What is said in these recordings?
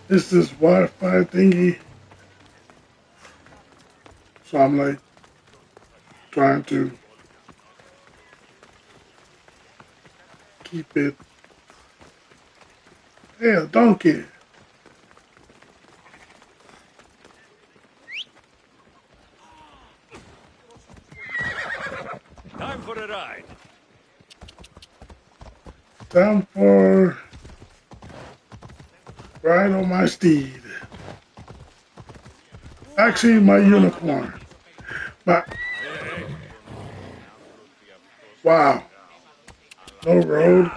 It's this Wi-Fi thingy. So I'm like trying to keep it. Hell, donkey. Time for a ride. Time for ride on my steed. Actually, my unicorn. But wow, no road.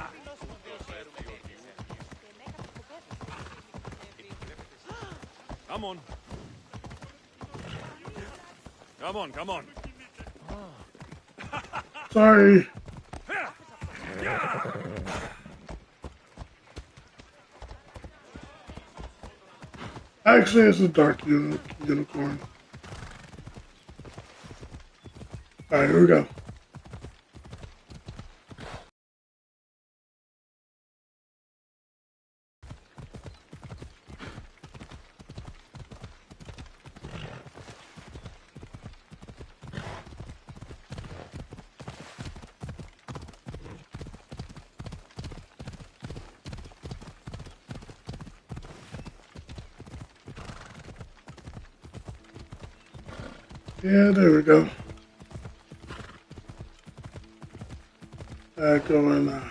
Come on. Come on, come on. Sorry. Actually, it's a dark unicorn. All right, here we go. Yeah, there we go. Go and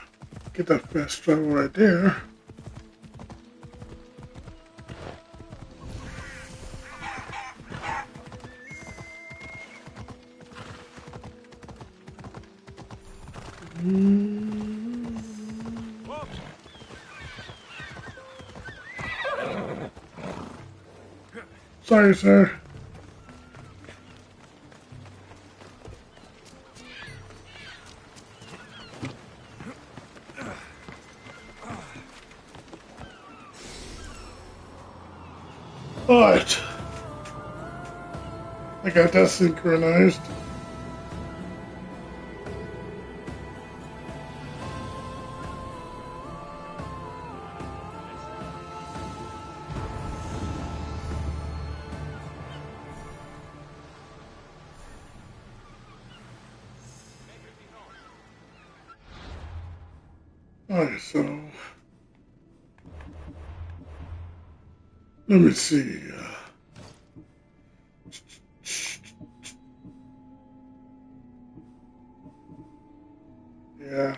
get that fast travel right there. Sorry, sir. All right. I got that synchronized. All right, so let me see. Yeah.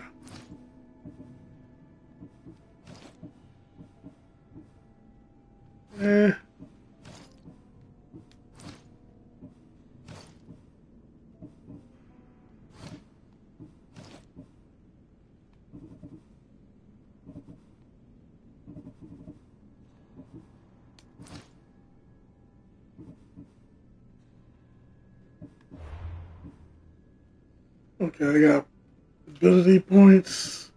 Eh. Okay, I got ability points.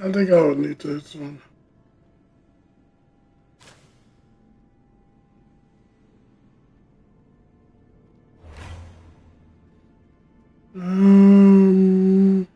I think I would need this one. Um,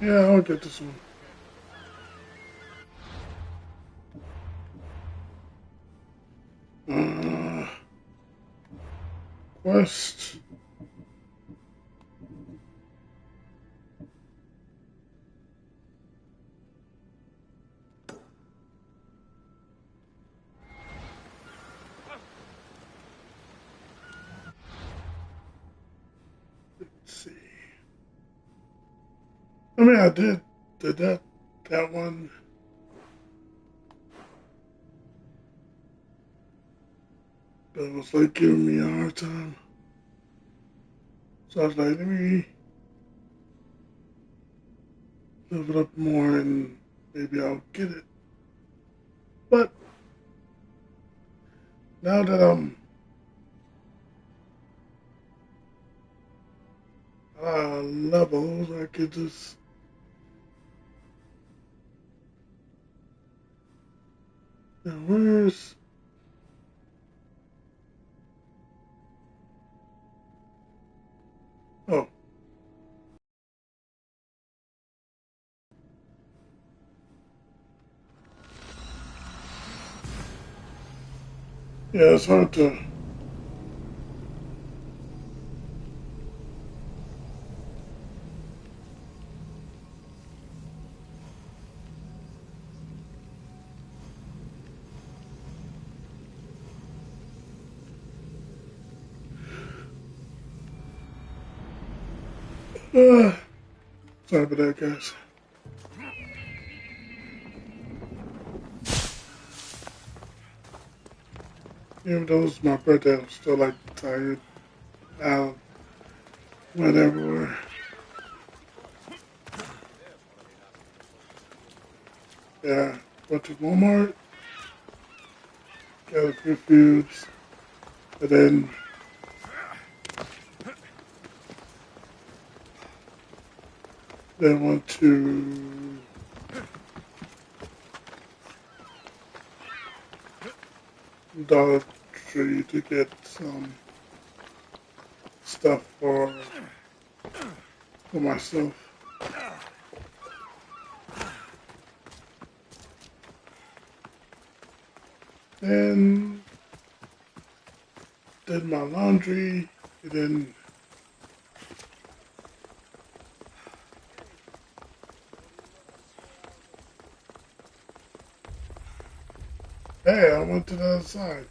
Yeah, I'll get this one. Quest. Let's see. I mean, I did that one. But it was like giving me a hard time. So I was like, let me level up more and maybe I'll get it. But now that I'm levels, I could just where's oh yeah, it's hard to sorry about that, guys. Even though it's my birthday, I'm still like tired. Out, went everywhere. Yeah, went to Walmart, got a few foods, and then went to Dollar Tree to get some stuff for myself. Then did my laundry, and then hey, I went to the other side.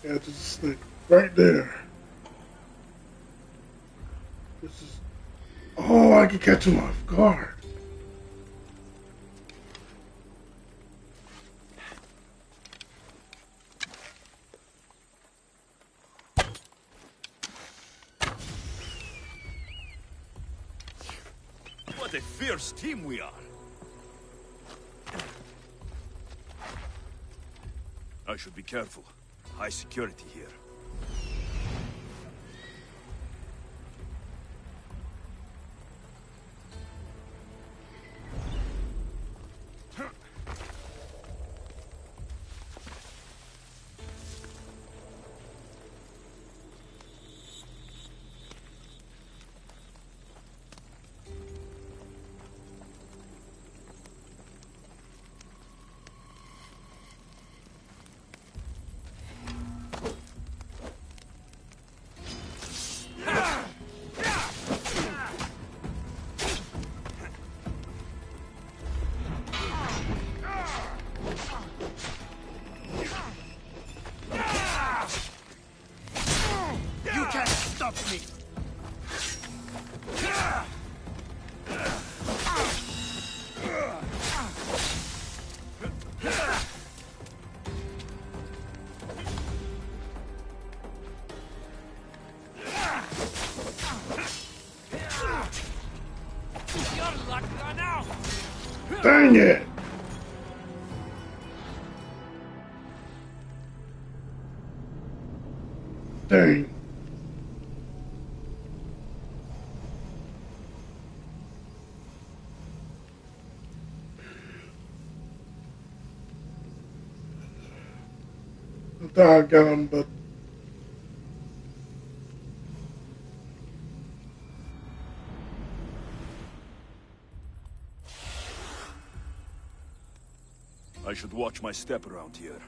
Yeah, just like right there. This is oh, I can catch him off guard. What a fierce team we are. I should be careful. High security here. Dang it! Dang. I thought I got him, but I should watch my step around here.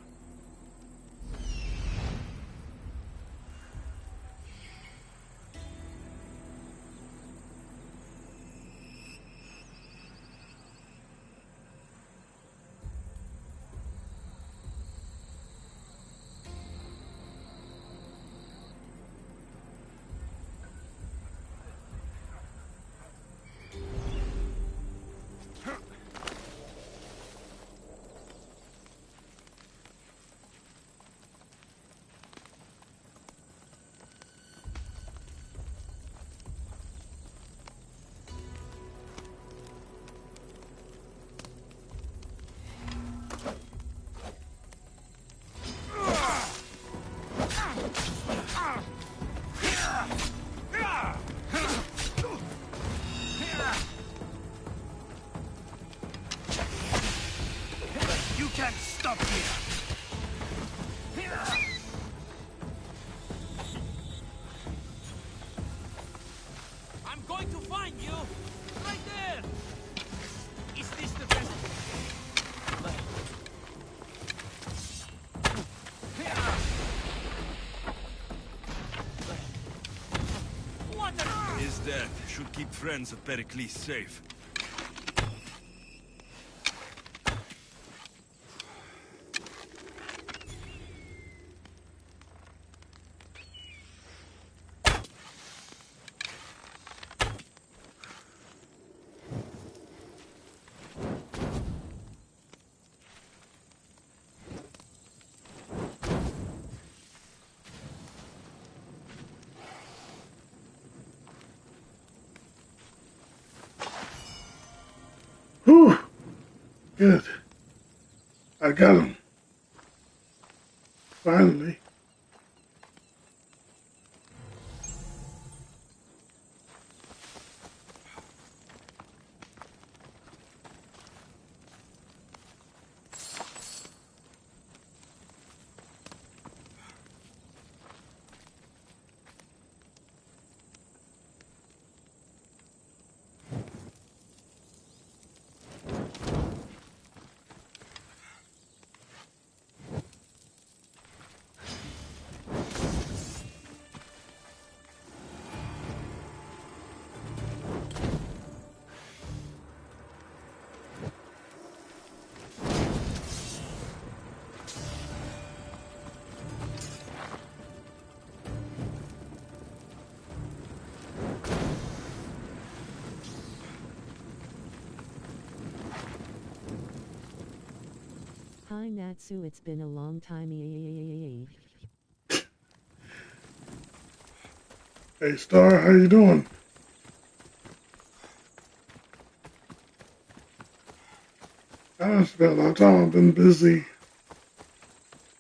You can't stop me! I'm going to find you! Right there! Is this the best? What the... His death should keep friends of Pericles safe. whew, good. I got him. Finally. Hi Natsu, it's been a long time. Hey Star, how you doing? It's been a long time. I've been busy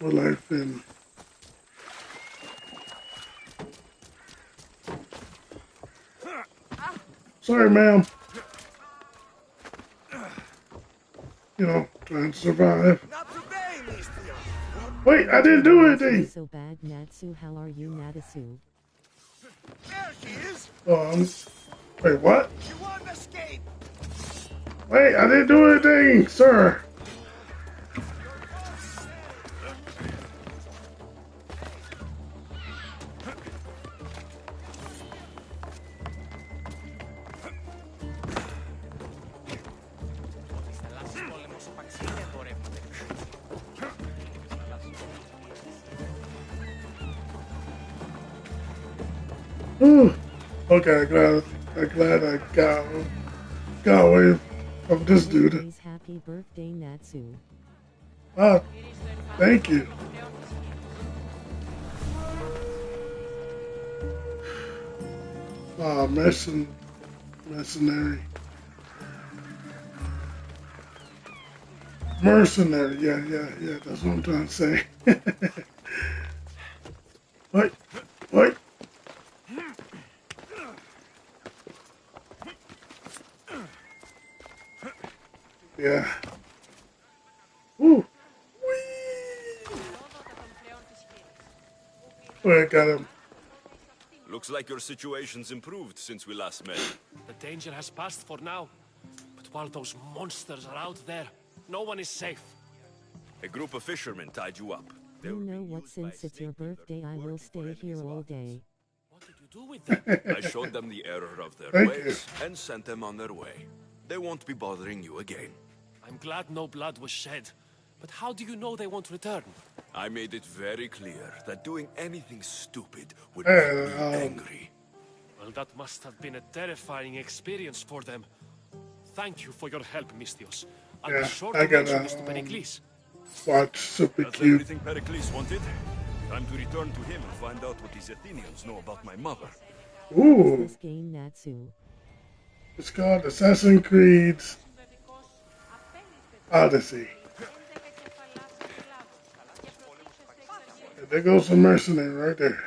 with life and sorry ma'am. Trying to survive. Not today, mister! Wait, I didn't do anything! So bad Natsu, how are you Natsu? There she is! Wait, what? She won't escape! Wait, I didn't do anything, sir! Whew. Okay, I'm glad I got away from this dude. Anyways, happy birthday Natsu. Ah, thank you. Ah, mercenary. Mercenary, yeah, that's what I'm trying to say. What? Yeah. Woo. Whee! Oh, I got him. Looks like your situation's improved since we last met. The danger has passed for now. But while those monsters are out there, no one is safe. A group of fishermen tied you up. They You were know being what, used by a since it's your snake dealer birthday I will working for stay enemies here of all ours. day. What did you do with them? I showed them the error of their Thank you. ways and sent them on their way. They won't be bothering you again. I'm glad no blood was shed. But how do you know they won't return? I made it very clear that doing anything stupid would make me angry. Well, that must have been a terrifying experience for them. Thank you for your help, Mistios. I'll be Yeah, sure I to mention gotta this to Pericles. watch Super That's Cube. everything Pericles wanted. Time to return to him and find out what these Athenians know about my mother. Ooh, This game Natsu. it's called Assassin's Creed Odyssey. And there goes some mercenary right there.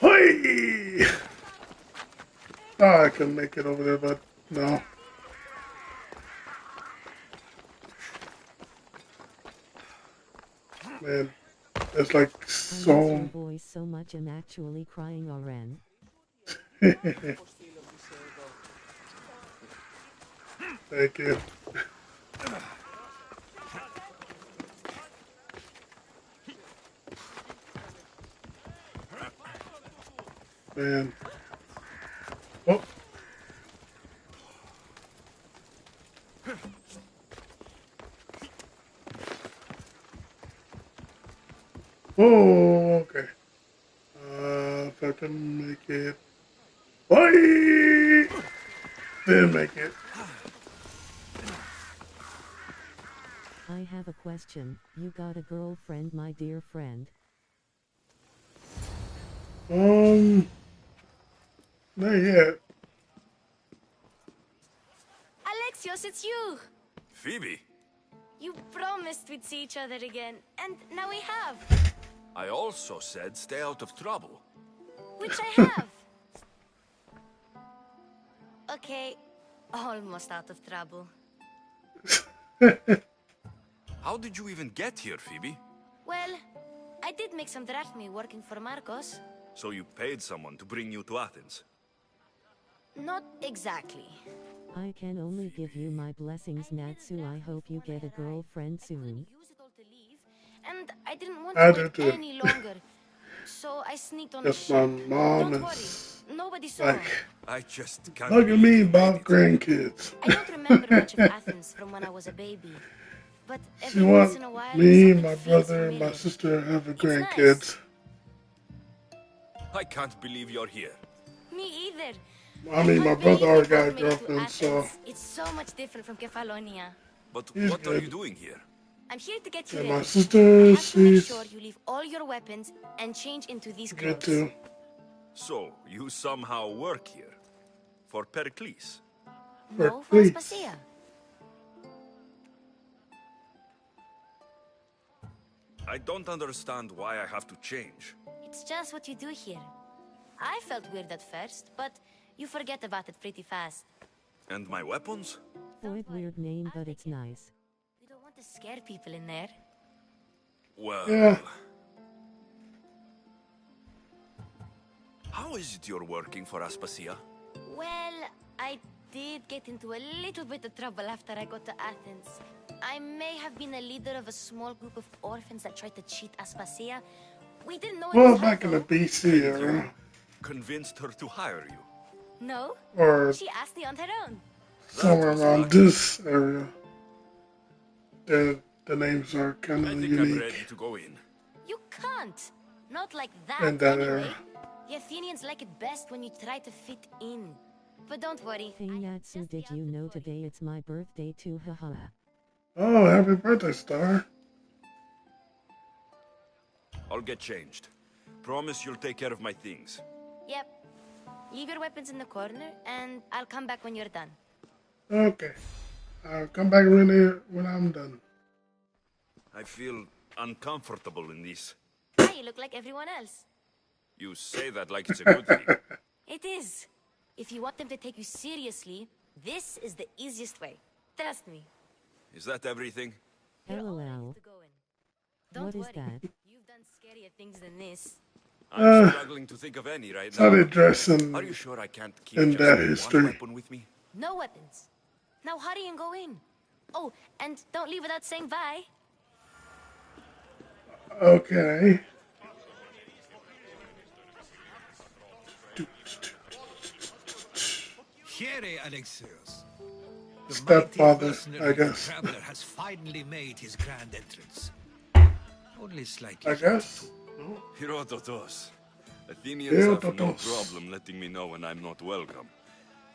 Hey! Oh, I couldn't make it over there, but no. Man, that's like I miss so. your voice so much I'm actually crying already. Thank you. Man. Oh. Oh, okay. If I can make it. Bye! Didn't make it. I have a question. You got a girlfriend, my dear friend? Not yet. Alexios, it's you! Phoebe, You promised we'd see each other again, and now we have. I also said stay out of trouble. Which I have. Okay, almost out of trouble. How did you even get here, Phoebe? Well, I did make some drachmi working for Marcos. So you paid someone to bring you to Athens? Not exactly. I can only give you my blessings, Natsu. I hope you get a girlfriend soon. Use it all to leave, and I didn't want I to do wait too. any longer. So I sneaked on a Just my ship. mom Don't worry, is nobody saw. like, I just can't look at believe me you made about it. grandkids. I don't remember much of Athens from when I was a baby. But She every once wants in a while, me, something my feels brother, and my familiar. sister having It's nice. grandkids. I can't believe you're here. Me either. I mean, my can't brother believe already we got a both made it to girlfriend, so Athens. It's so much different from Kefalonia. But He's what are good. you doing here? I'm here to get you and ready. my I sister, have to make she's sure you leave all your weapons and change into these good clothes. too. So, you somehow work here? For Pericles? No, for Please. Aspasia. I don't understand why I have to change. It's just what you do here. I felt weird at first, but you forget about it pretty fast. And my weapons? Void weird name, but it's nice. We don't want to scare people in there. Well... Yeah. How is it you're working for Aspasia? Well, I did get into a little bit of trouble after I got to Athens. I may have been a leader of a small group of orphans that tried to cheat Aspasia. We didn't know it Well, was her, back in the though. BC era, Convinced her to hire you? No, or she asked me on her own. somewhere was around lucky. this area, the names are kind I of think I'm ready unique to go in. You can't. Not like that, in that anyway. era. The Athenians like it best when you try to fit in. But don't worry. Hey Natsu, did you know today it's my birthday too? Haha. Oh, happy birthday, Star! I'll get changed. Promise you'll take care of my things. Yep. Leave your weapons in the corner, and I'll come back when you're done. Okay, I'll come back when I'm done. I feel uncomfortable in these. Ah, you look like everyone else. You say that like it's a good thing. It is. If you want them to take you seriously, this is the easiest way. Trust me. Is that everything? You're all ready LOL. to go in. Don't What is worry. that? You've done scarier things than this. I'm struggling to think of any right how now. they dress in, Are you sure I can't keep in just that one history. weapon with me? No weapons. Now hurry and go in. Oh, and don't leave without saying bye. Okay. Here, Alexios. The Stepfather, mighty mercenary I guess. traveler has finally made his grand entrance. Only slightly. I guess. Herodotus. Athenians have no Herodotus. problem letting me know when I'm not welcome.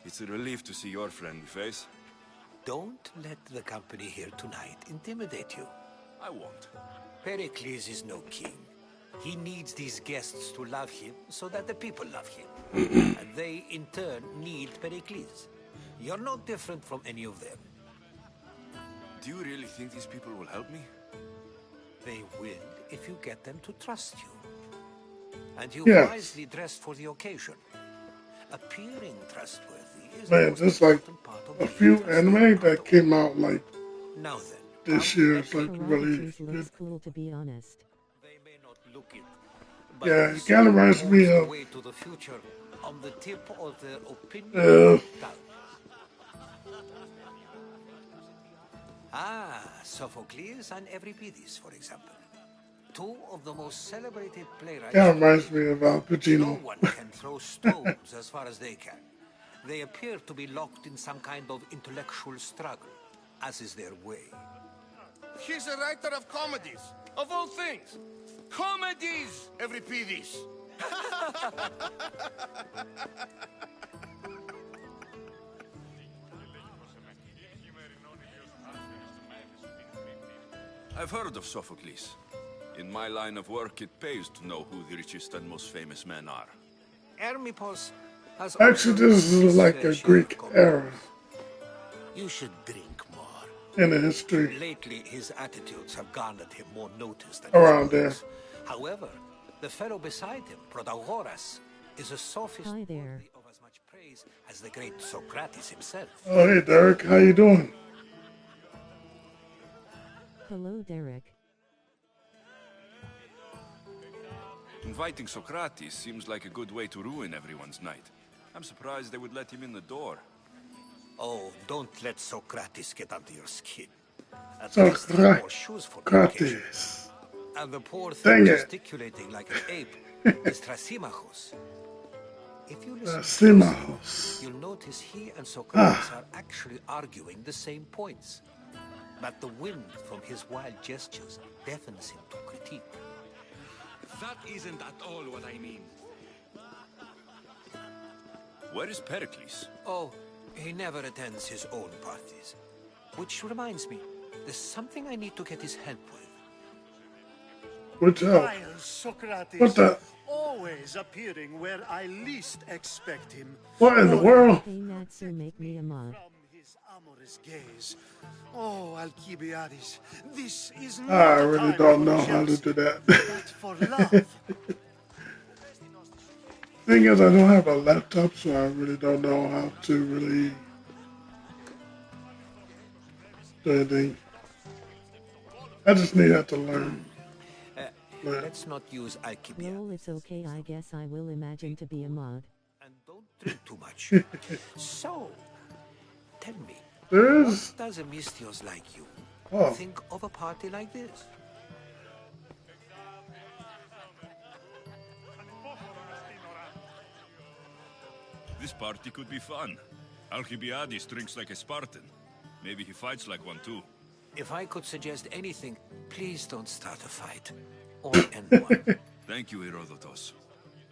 It's a relief to see your friendly face. Don't let the company here tonight intimidate you. I won't. Pericles is no king. He needs these guests to love him so that the people love him. And they, in turn, need Pericles. You're no different from any of them. Do you really think these people will help me? They will if you get them to trust you. And you Yes. wisely dressed for the occasion. Appearing trustworthy is Man, the most there's like important part of a being few trustworthy anime after that all. came out like Now then, this come, year. let It's me- like really Herodotus good. looks cool, to be honest. They may not look it. Yeah, it this kinda reminds holds me the of- way to the future on the tip of their opinion. tongue. Sophocles and Euripides, for example. Two of the most celebrated playwrights. That reminds me of Al No Pacino. one can throw stones as far as they can. They appear to be locked in some kind of intellectual struggle, as is their way. He's a writer of comedies, of all things. Comedies, Euripides. I've heard of Sophocles. In my line of work, it pays to know who the richest and most famous men are. Hermippos has Actually, also this is his like fair a share Greek of comedies. era You should drink more. in the history. Lately, his attitudes have garnered him more notice than Around his there. words. However, the fellow beside him, Protagoras, is a sophist Hi there. worthy of as much praise as the great Socrates himself. Oh, hey, Derek, how you doing? Hello, Derek. Inviting Socrates seems like a good way to ruin everyone's night. I'm surprised they would let him in the door. Oh, don't let Socrates get under your skin. At least he wore shoes for the occasion. Socrates. And the poor Dang thing it. gesticulating like an ape is Thrasymachus. If you listen Thrasymachus. closely, you'll notice he and Socrates are actually arguing the same points. But the wind from his wild gestures deafens him to critique. That isn't at all what I mean. Where is Pericles? Oh, he never attends his own parties. Which reminds me, there's something I need to get his help with. What's up? Vile Socrates, What the? always appearing where I least expect him. What in the world? Hey Natsu, make me a mod. From his amorous gaze. Oh, Alcibiades, this is not I a really time don't for know how to jealousy, do that. but for love. Thing is, I don't have a laptop, so I really don't know how to really do anything. I just need to learn. Let's not use Alcibiades. Lol, it's okay, I guess I will imagine to be a mod. And don't drink too much. So, tell me, There what is. does a Mystios like you Oh, think of a party like this? This party could be fun. Alcibiades drinks like a Spartan. Maybe he fights like one too. If I could suggest anything, please don't start a fight. Or end one. Thank you, Herodotus.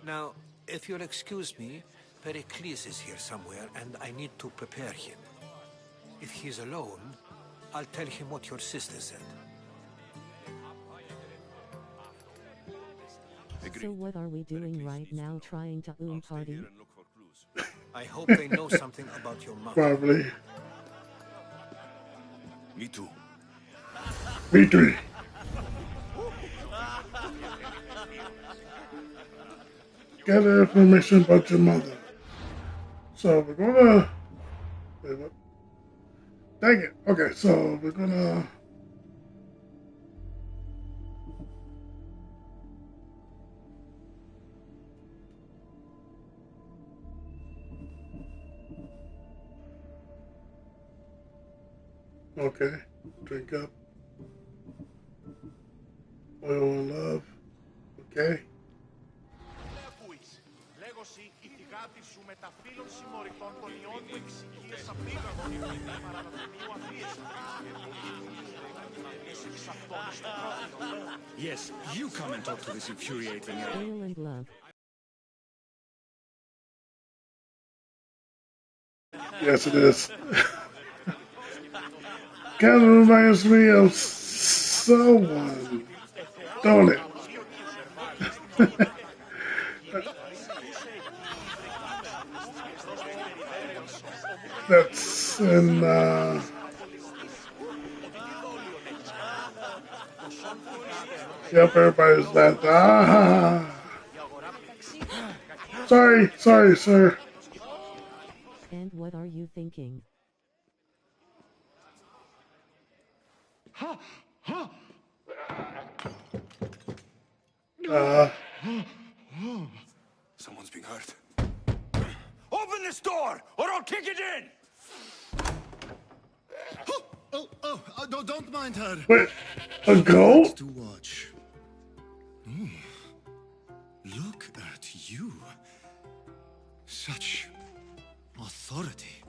Now, if you'll excuse me, Pericles is here somewhere, and I need to prepare him. If he's alone, I'll tell him what your sister said. So what are we doing right now, trying to I'll stay party? here and look for clues. I hope they know something about your mother. probably. Me too. Me too. gather information about your mother. So we're gonna. Wait, what? Dang it. Okay, so we're gonna. Okay, drink up. Oil and love. Okay. Yes, you come and talk to this infuriating... Oil and love. Yes, it is. Kind of reminds me of someone, don't it? That's in, yep, everybody's that. Ah, sorry, sir. And what are you thinking? Someone's being hurt. Open this door, or I'll kick it in! Don't mind her. Wait, a goat? To watch. Oh, look at you. Such authority.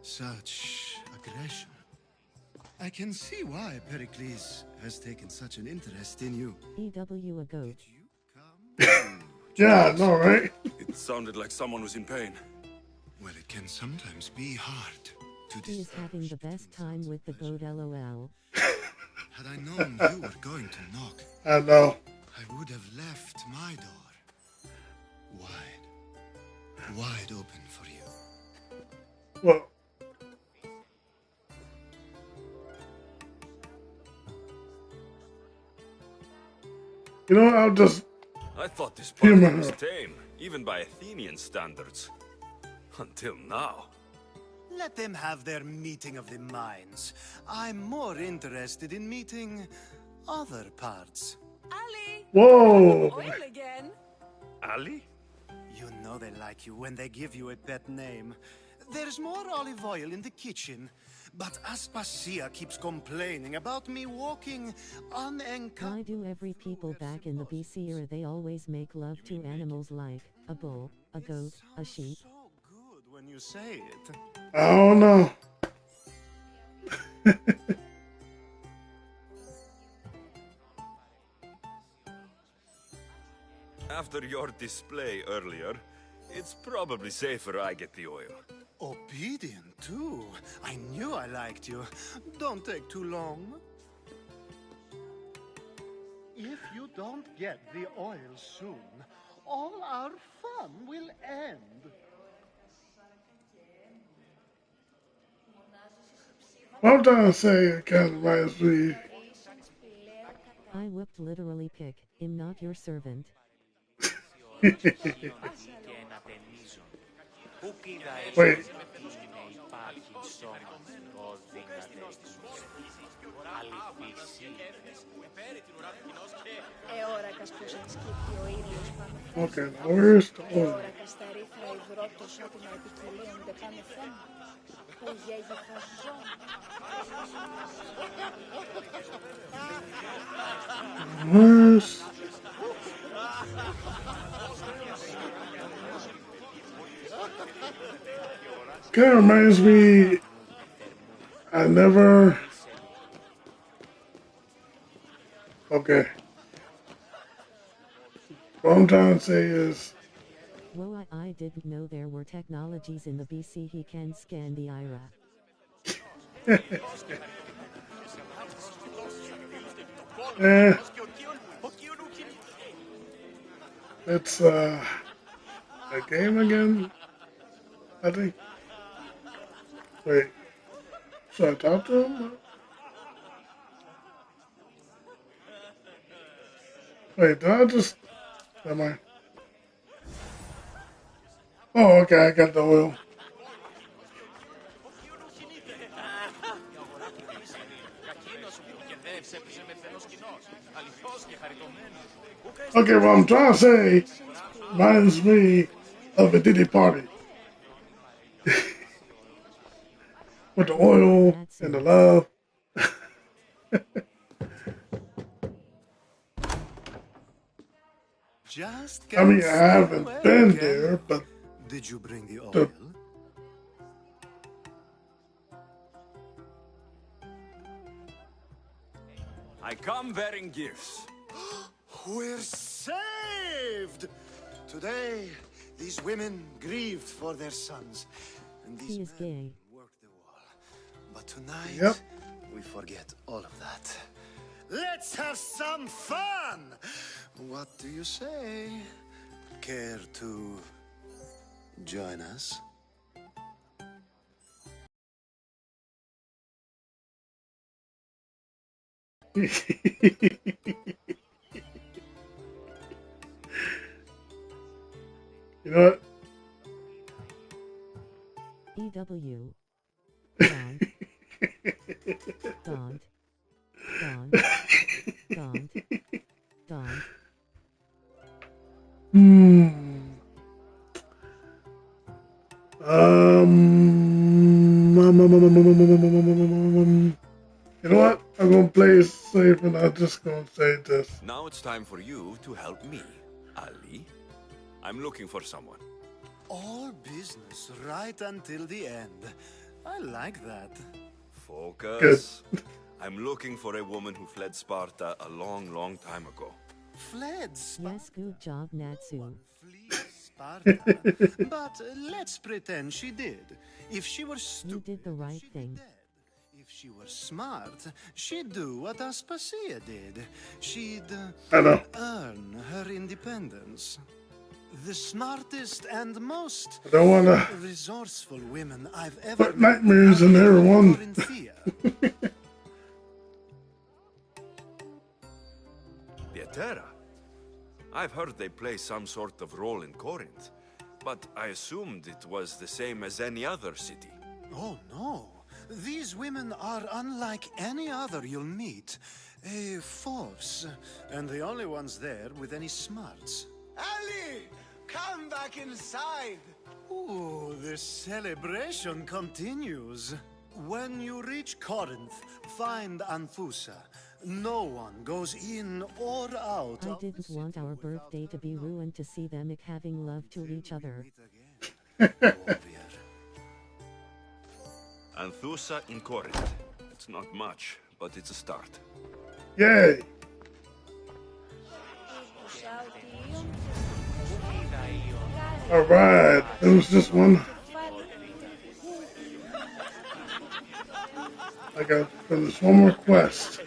Such aggression. I can see why Pericles has taken such an interest in you. EW a goat. Yeah, I know, right? It sounded like someone was in pain. Well, it can sometimes be hard to He is having the best time with the goat, lol. Had I known you were going to knock, I know. I would have left my door wide open for you. Well, you know, I'll just I thought this party humor was her. tame, even by Athenian standards. Until now. Let them have their meeting of the minds. I'm more interested in meeting other parts. Ali! Whoa! Oil again. Ali? You know they like you when they give you a pet name. There's more olive oil in the kitchen, but Aspasia keeps complaining about me walking unencouraged. Why do every people back in the BC era they always make love to animals like a bull, a goat, a sheep? So good when you say it. I don't know. After your display earlier, it's probably safer I get the oil. Obedient, too. I knew I liked you. Don't take too long. If you don't get the oil soon, all our fun will end. What I'm trying to say, it kind of reminds me. I whipped literally pick, am not your servant. Wait. Okay, now where's the oil? Where's... Kind of reminds me, I never... Okay. What I'm trying to say is... Whoa, I didn't know there were technologies in the BC he can scan the IRA. It's a game again, I think. Wait, should I talk to him? Wait, did I just... Never mind. Oh, okay, I got the oil. Okay, what I'm trying to say reminds me of a Diddy party. With the oil and the love. Just I mean, can't I stay haven't away, been can there, you? but Did you bring the the oil? I come bearing gifts. We're saved! Today, these women grieved for their sons, and these He is men gay. worked the wall. But tonight, Yep. we forget all of that. Let's have some fun! What do you say? Care to join us? you know what? EW. Gaunt. Gaunt. Gaunt. Gaunt. Gaunt. You know what? I'm gonna play it safe and I'm just gonna say this. Now it's time for you to help me, Ali. I'm looking for someone. All business right until the end. I like that. Focus. I'm looking for a woman who fled Sparta a long, long time ago. Fled Sparta. Yes, good job, Natsu. Flee Sparta. But let's pretend she did. If she were stupid, You did the right she'd thing. be dead. If she were smart, she'd do what Aspasia did. She'd I know. earn her independence. The smartest and most I don't wanna resourceful women I've ever put nightmares in are everyone. Corinthia. Pieterra. I've heard they play some sort of role in Corinth, but I assumed it was the same as any other city. Oh, no. These women are unlike any other you'll meet. A force, and the only ones there with any smarts. Ali! Come back inside! Ooh, the celebration continues. When you reach Corinth, find Anthusa. No one goes in or out. I didn't want our birthday to be ruined to see them having love to each other. Warrior. Anthusa in Corinth. It's not much, but it's a start. Yay! Alright, it was just one. I got there's one more quest.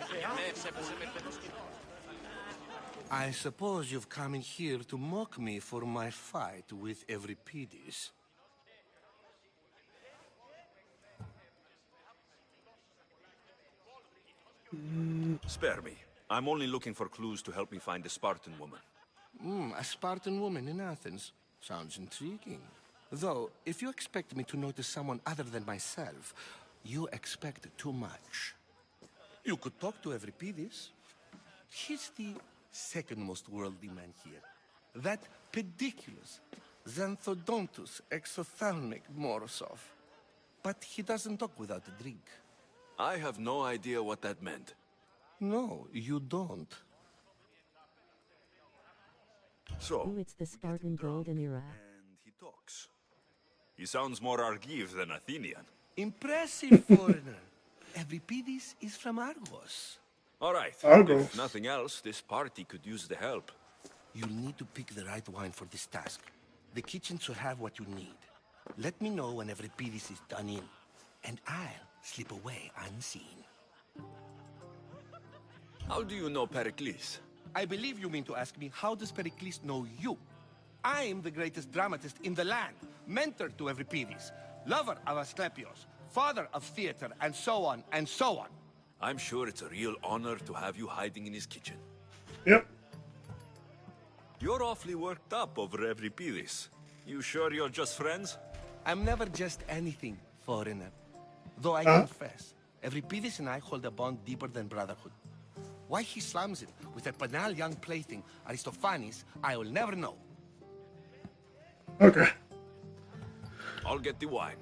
I suppose you've come in here to mock me for my fight with Euripides. Spare me. I'm only looking for clues to help me find a Spartan woman. A Spartan woman in Athens. Sounds intriguing. Though, if you expect me to notice someone other than myself, you expect too much. You could talk to Euripides. He's the second most worldly man here. That pediculous, xanthodontus exophthalmic Morosov. But he doesn't talk without a drink. I have no idea what that meant. No, you don't. So, Ooh, it's the Spartan golden era. and he talks. He sounds more Argive than Athenian. Impressive, foreigner. Euripides is from Argos. All right. Argos. If nothing else, this party could use the help. You'll need to pick the right wine for this task. The kitchen should have what you need. Let me know when Euripides is done in, and I'll slip away unseen. How do you know Pericles? I believe you mean to ask me, how does Pericles know you? I'm the greatest dramatist in the land, mentor to Euripides, lover of Asclepios, father of theater, and so on, and so on. I'm sure it's a real honor to have you hiding in his kitchen. Yep. You're awfully worked up over Euripides. You sure you're just friends? I'm never just anything, foreigner. Though I confess, Euripides and I hold a bond deeper than brotherhood. Why he slams it with a banal young plaything, Aristophanes, I will never know. Okay. I'll get the wine.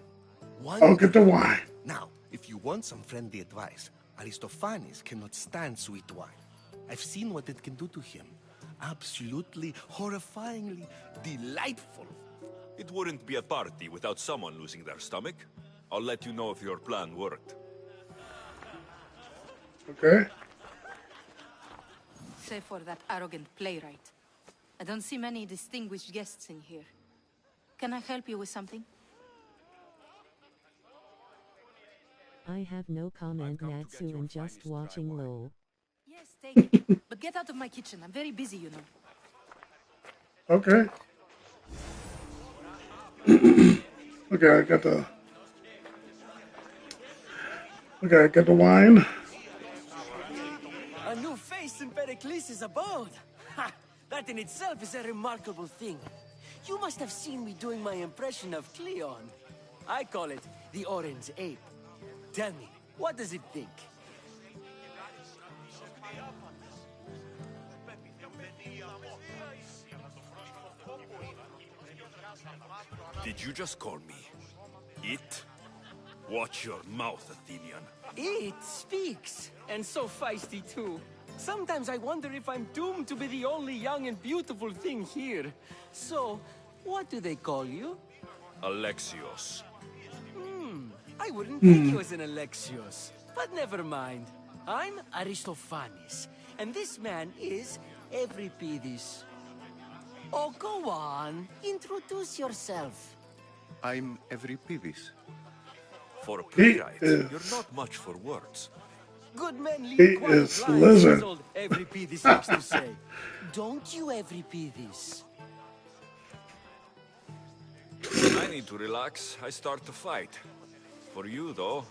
I'll get the wine. Now, if you want some friendly advice, Aristophanes cannot stand sweet wine. I've seen what it can do to him. Absolutely, horrifyingly delightful. It wouldn't be a party without someone losing their stomach. I'll let you know if your plan worked. Okay. Save for that arrogant playwright. I don't see many distinguished guests in here. Can I help you with something? I have no comment, Natsu, and just watching lol. Yes, take it. But get out of my kitchen. I'm very busy, you know. Okay. Okay, I got the. Okay, I got the wine. A new face in Pericles' abode. Ha! That in itself is a remarkable thing. You must have seen me doing my impression of Cleon. I call it the Orange Ape. Tell me, what does it think? Did you just call me it? Watch your mouth, Athenian. It speaks, and so feisty too. Sometimes I wonder if I'm doomed to be the only young and beautiful thing here. So, what do they call you? Alexios. I wouldn't think you was an Alexios. But never mind. I'm Aristophanes, and this man is Euripides. Oh, go on. Introduce yourself. I'm Euripides. For a playwright, you're not much for words. Good men He leave quiet is lives, lizard. as old Euripides likes to say. Don't you, Euripides? I need to relax. I start to fight. For you, though.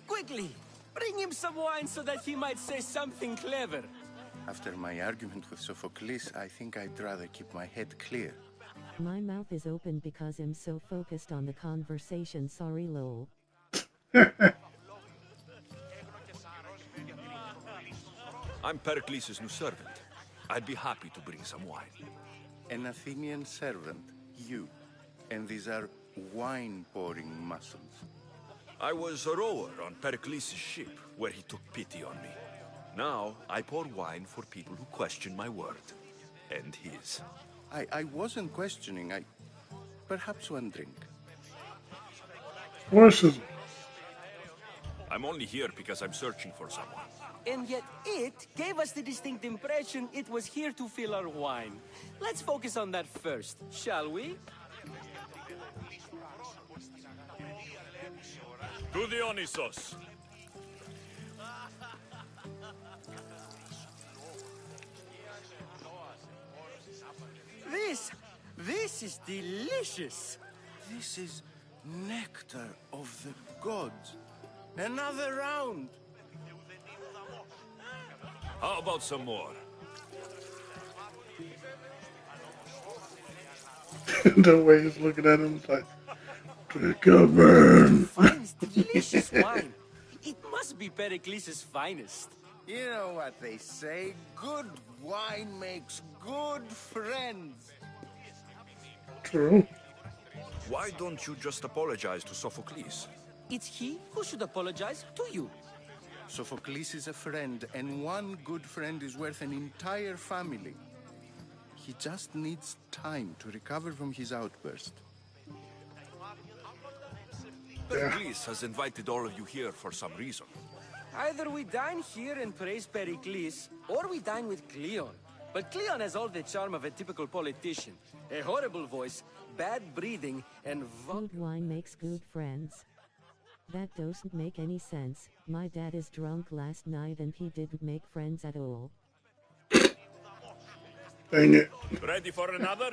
Quickly, bring him some wine so that he might say something clever. After my argument with Sophocles, I think I'd rather keep my head clear. My mouth is open because I'm so focused on the conversation, sorry lol. I'm Pericles' new servant. I'd be happy to bring some wine. An Athenian servant, you. And these are wine-pouring muscles. I was a rower on Pericles' ship, where he took pity on me. Now, I pour wine for people who question my word. And his. I wasn't questioning, Perhaps one drink. Horses. I'm only here because I'm searching for someone. And yet it gave us the distinct impression it was here to fill our wine. Let's focus on that first, shall we? To Dionysos. This is delicious. This is nectar of the gods. Another round. How about some more? The way he's looking at him is like, drink up, man. Finest delicious wine. It must be Pericles' finest. You know what they say, good wine makes good friends. True. Why don't you just apologize to Sophocles? It's he who should apologize to you. Sophocles is a friend, and one good friend is worth an entire family. He just needs time to recover from his outburst. Pericles has invited all of you here for some reason. Either we dine here and praise Pericles, or we dine with Cleon. But Cleon has all the charm of a typical politician. A horrible voice, bad breeding, and Good wine makes good friends. That doesn't make any sense. My dad is drunk last night and he didn't make friends at all. Dang it. Ready for another?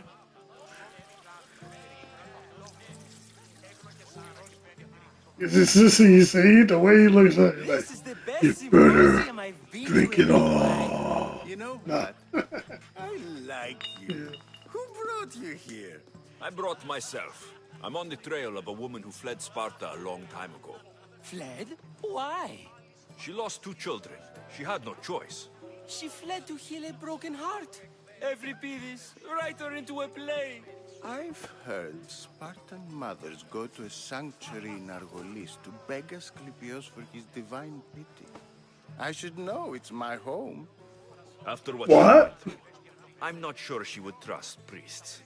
Is this you see? The way he looks at it, This is the best you better symposium I've been drink to it in my all. life. You know Nah. what? I like you. Who brought you here? I brought myself. I'm on the trail of a woman who fled Sparta a long time ago. Fled? Why? She lost 2 children. She had no choice. She fled to heal a broken heart. Euripides, write her into a play. I've heard Spartan mothers go to a sanctuary in Argolis to beg Asclepios for his divine pity. I should know, it's my home. After what? What? I'm not sure she would trust priests.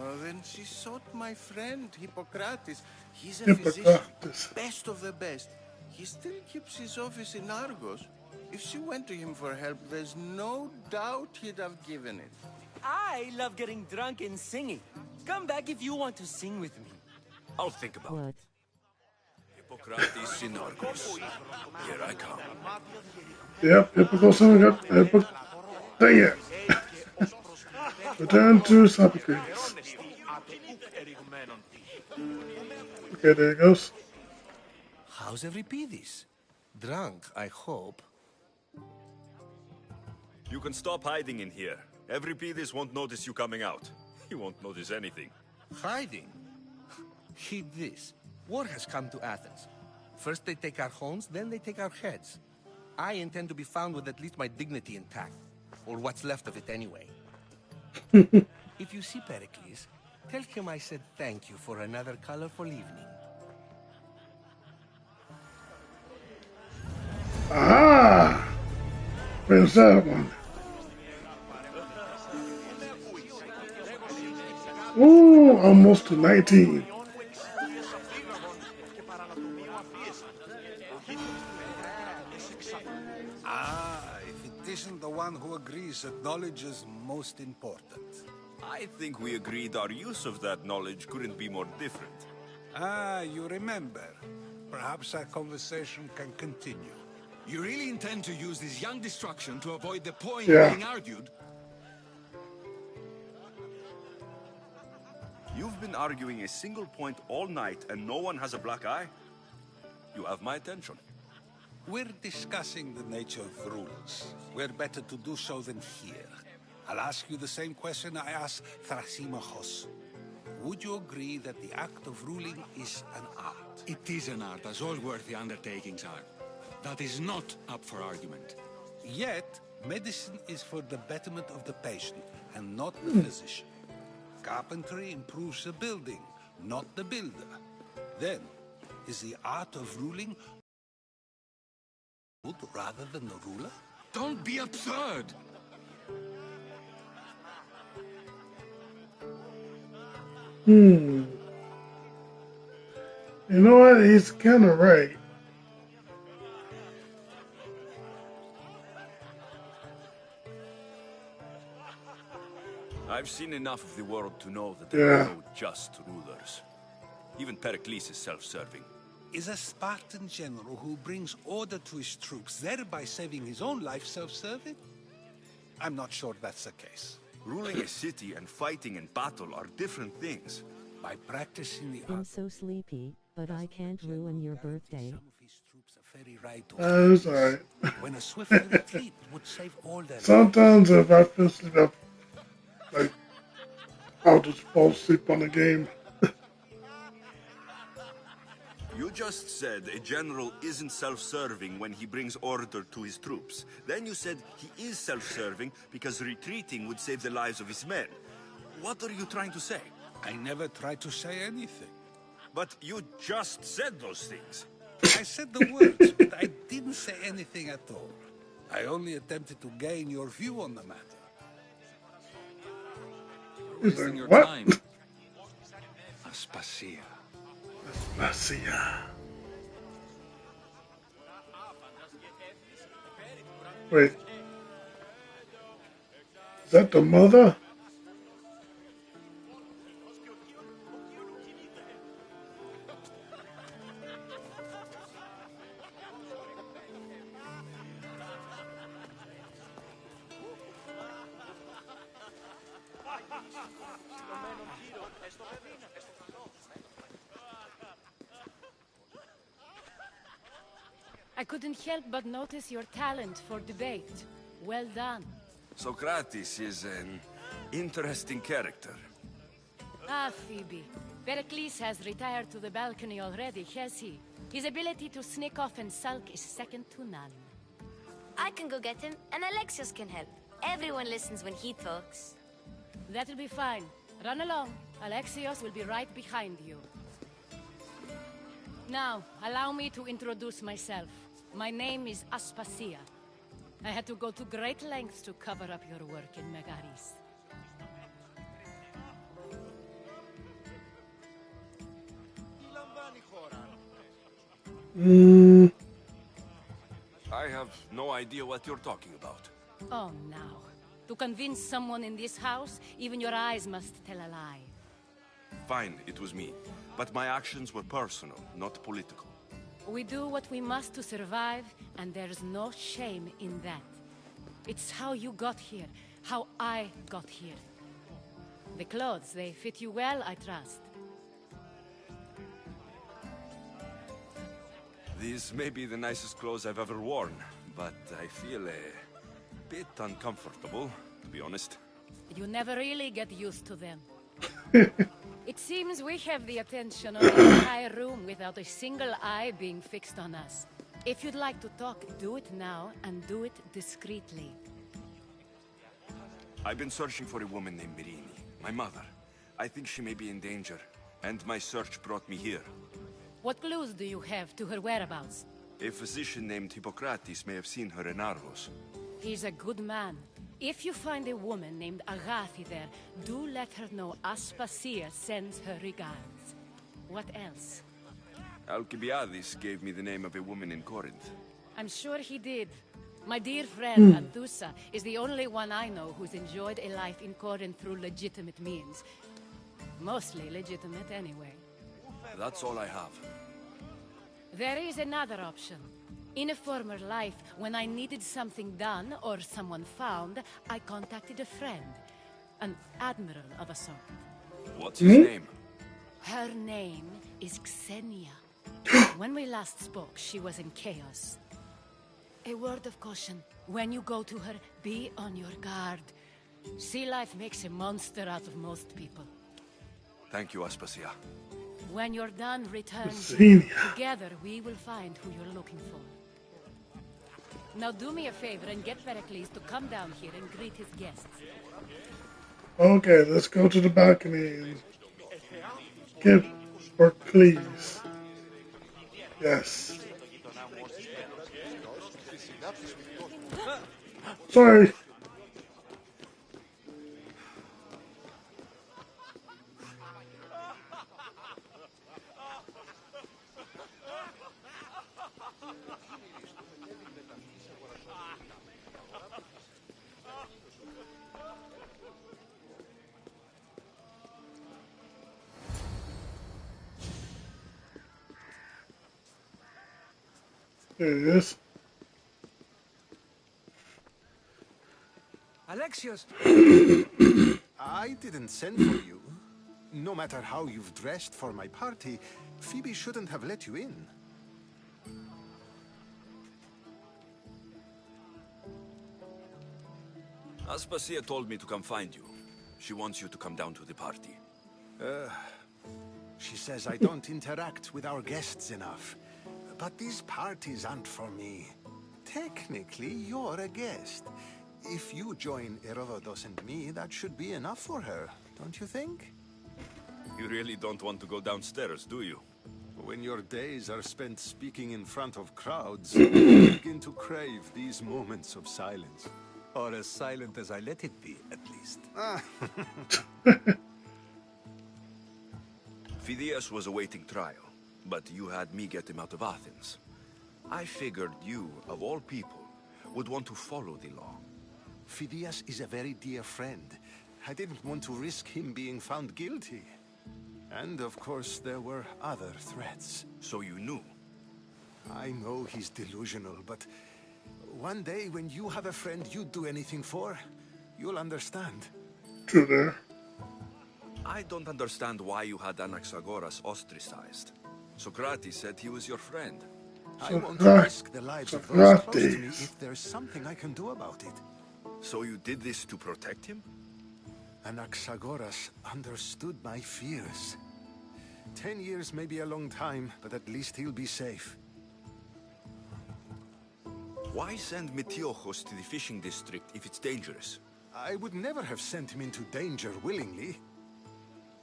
Oh, then she sought my friend, Hippocrates. He's a physician, best of the best. He still keeps his office in Argos. If she went to him for help, there's no doubt he'd have given it. I love getting drunk and singing. Come back if you want to sing with me. I'll think about it. Hippocrates in Argos. Here I come. Yep, Hippocrates. Dang it. Return to Sophocles. Okay, there it goes. How's Euripides? Drunk, I hope. You can stop hiding in here. Euripides won't notice you coming out. He won't notice anything. Hiding? Heed this. War has come to Athens. First they take our homes, then they take our heads. I intend to be found with at least my dignity intact. Or what's left of it anyway. If you see Pericles, tell him I said thank you for another colorful evening. Aha! Where's that one? Ooh, almost to 19. If it isn't the one who agrees that knowledge is most important. I think we agreed our use of that knowledge couldn't be more different. You remember. Perhaps our conversation can continue. You really intend to use this young destruction to avoid the point Yeah. being argued? You've been arguing a single point all night and no one has a black eye? You have my attention. We're discussing the nature of rules. Where better to do so than here? I'll ask you the same question I asked Thrasymachos. Would you agree that the act of ruling is an art? It is an art, as all worthy undertakings are. That is not up for argument. Yet, medicine is for the betterment of the patient, and not the physician. Carpentry improves the building, not the builder. Then, is the art of ruling good rather than the ruler? Don't be absurd! You know what? He's kind of right. I've seen enough of the world to know that there are no just rulers. Even Pericles is self-serving. Is a Spartan general who brings order to his troops, thereby saving his own life, self-serving? I'm not sure that's the case. Ruling a city and fighting in battle are different things. By practicing the I'm so sleepy, but I can't ruin your birthday. That's alright. When a swift retreat would save all their Sometimes if I feel sleep, like, I'll just fall asleep on the game. You just said a general isn't self-serving when he brings order to his troops. Then you said he is self-serving because retreating would save the lives of his men. What are you trying to say? I never tried to say anything. But you just said those things. I said the words, but I didn't say anything at all. I only attempted to gain your view on the matter. Wasting your what? time. Aspasia. Aspasia. Wait. Is that the mother? I couldn't help but notice your talent for debate. Well done. Socrates is an interesting character. Ah, Phoebe. Pericles has retired to the balcony already, has he? His ability to sneak off and sulk is second to none. I can go get him, and Alexios can help. Everyone listens when he talks. That'll be fine. Run along. Alexios will be right behind you. Now, allow me to introduce myself. My name is Aspasia. I had to go to great lengths to cover up your work in Megaris. I have no idea what you're talking about. Oh, now. To convince someone in this house, even your eyes must tell a lie. Fine, it was me. But my actions were personal, not political. We do what we must to survive, and there's no shame in that. It's how you got here, how I got here. The clothes, they fit you well, I trust. These may be the nicest clothes I've ever worn, but I feel a bit uncomfortable, to be honest. You never really get used to them. It seems we have the attention of the entire room without a single eye being fixed on us. If you'd like to talk, do it now, and do it discreetly. I've been searching for a woman named Mirini, my mother. I think she may be in danger, and my search brought me here. What clues do you have to her whereabouts? A physician named Hippocrates may have seen her in Argos. He's a good man. If you find a woman named Agathi there, do let her know Aspasia sends her regards. What else? Alcibiades gave me the name of a woman in Corinth. I'm sure he did. My dear friend, Athusa, is the only one I know who's enjoyed a life in Corinth through legitimate means. Mostly legitimate, anyway. That's all I have. There is another option. In a former life, when I needed something done or someone found, I contacted a friend. An admiral of a sort. What's his name? Her name is Xenia. When we last spoke, she was in chaos. A word of caution. When you go to her, be on your guard. Sea life makes a monster out of most people. Thank you, Aspasia. When you're done, return. Together, we will find who you're looking for. Now do me a favor and get Pericles to come down here and greet his guests. Okay, let's go to the balcony and get Pericles. Yes. Sorry. There it is. Alexios! I didn't send for you. No matter how you've dressed for my party, Phoebe shouldn't have let you in. Aspasia told me to come find you. She wants you to come down to the party. She says I don't interact with our guests enough. But these parties aren't for me. Technically, you're a guest. If you join Herodotus and me, that should be enough for her, don't you think? You really don't want to go downstairs, do you? When your days are spent speaking in front of crowds, you begin to crave these moments of silence. Or as silent as I let it be, at least. Phidias was awaiting trial, but you had me get him out of Athens. I figured you, of all people, would want to follow the law. Phidias is a very dear friend. I didn't want to risk him being found guilty. And of course, there were other threats. So you knew? I know he's delusional, but one day when you have a friend you'd do anything for, you'll understand. True there. I don't understand why you had Anaxagoras ostracized. Socrates said he was your friend. I won't risk the lives of those close to me if there's something I can do about it. So you did this to protect him? Anaxagoras understood my fears. 10 years may be a long time, but at least he'll be safe. Why send Metiochos to the fishing district if it's dangerous? I would never have sent him into danger willingly.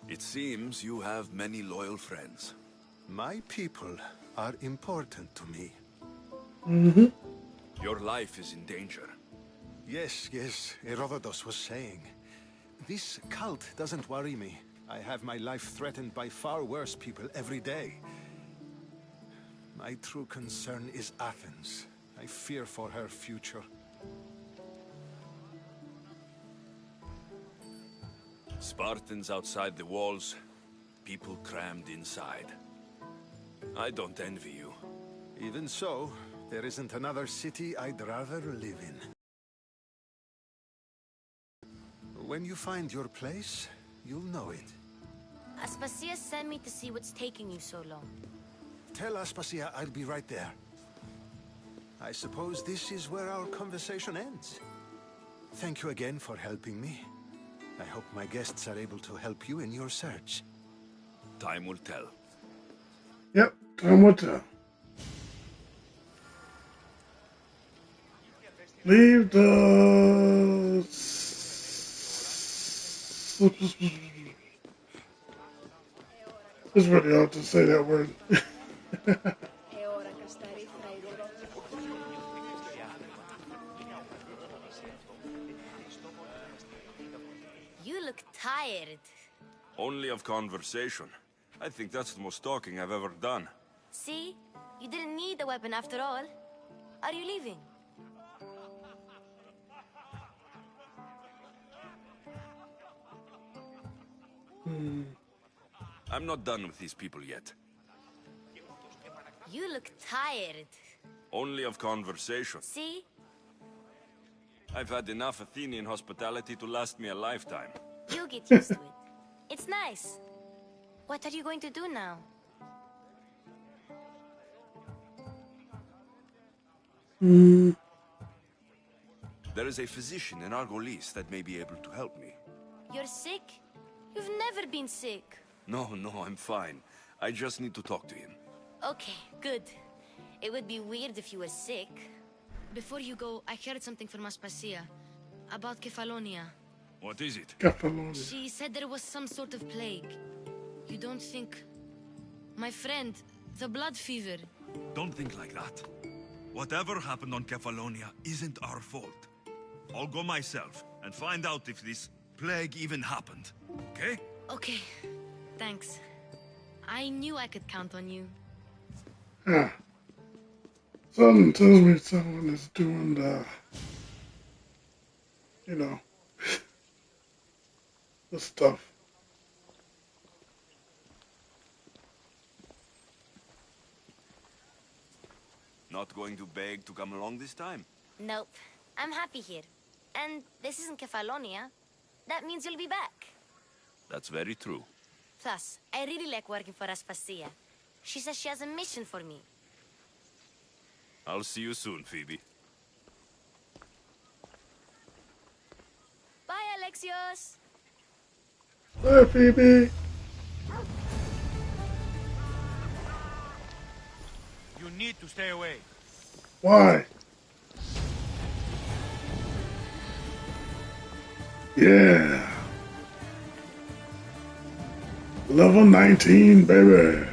It seems you have many loyal friends. My people are important to me. Mm-hmm. Your life is in danger. Yes, Herodotus was saying. This cult doesn't worry me. I have my life threatened by far worse people every day. My true concern is Athens. I fear for her future. Spartans outside the walls, people crammed inside. I don't envy you. Even so, there isn't another city I'd rather live in. When you find your place, you'll know it. Aspasia sent me to see what's taking you so long. Tell Aspasia I'll be right there. I suppose this is where our conversation ends. Thank you again for helping me. I hope my guests are able to help you in your search. Time will tell. Yep, time will tell. Leave the... It's really hard to say that word. You look tired. Only of conversation. I think that's the most talking I've ever done. See? You didn't need the weapon after all. Are you leaving? I'm not done with these people yet. You look tired. Only of conversation. See? I've had enough Athenian hospitality to last me a lifetime. You'll get used to it. It's nice. What are you going to do now? There is a physician in Argolis that may be able to help me. You're sick? You've never been sick. No, I'm fine. I just need to talk to him. Okay, good. It would be weird if you were sick. Before you go, I heard something from Aspasia about Kefalonia. What is it? Kefalonia. She said there was some sort of plague. You don't think... My friend, the blood fever. Don't think like that. Whatever happened on Kefalonia isn't our fault. I'll go myself and find out if this plague even happened. Okay? Okay. Thanks. I knew I could count on you. Yeah. Something tells me someone is doing the, you know, the stuff. Not going to beg to come along this time? Nope. I'm happy here. And this isn't Kefalonia. That means you'll be back. That's very true. Plus, I really like working for Aspasia. She says she has a mission for me. I'll see you soon, Phoebe. Bye, Alexios! Bye, Phoebe! You need to stay away. Why? Yeah. Level 19, baby.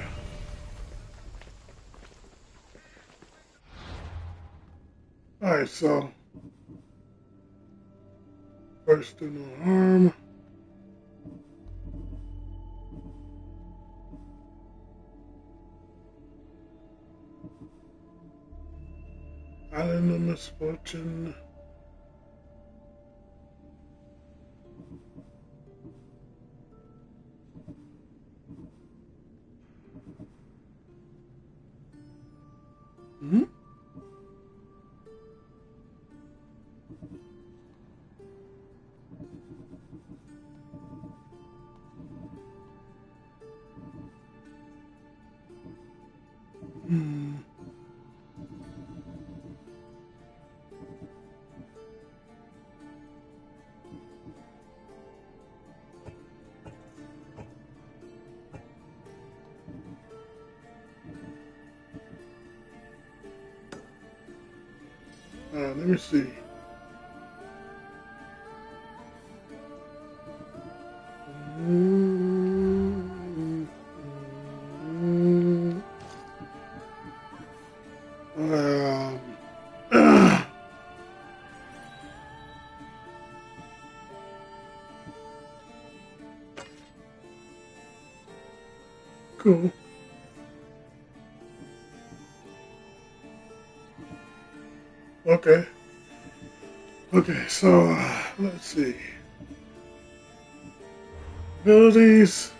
Alright, so first do no harm. Island of Misfortune. Hmm? let me see. Cool. Okay. Okay, so let's see. Abilities.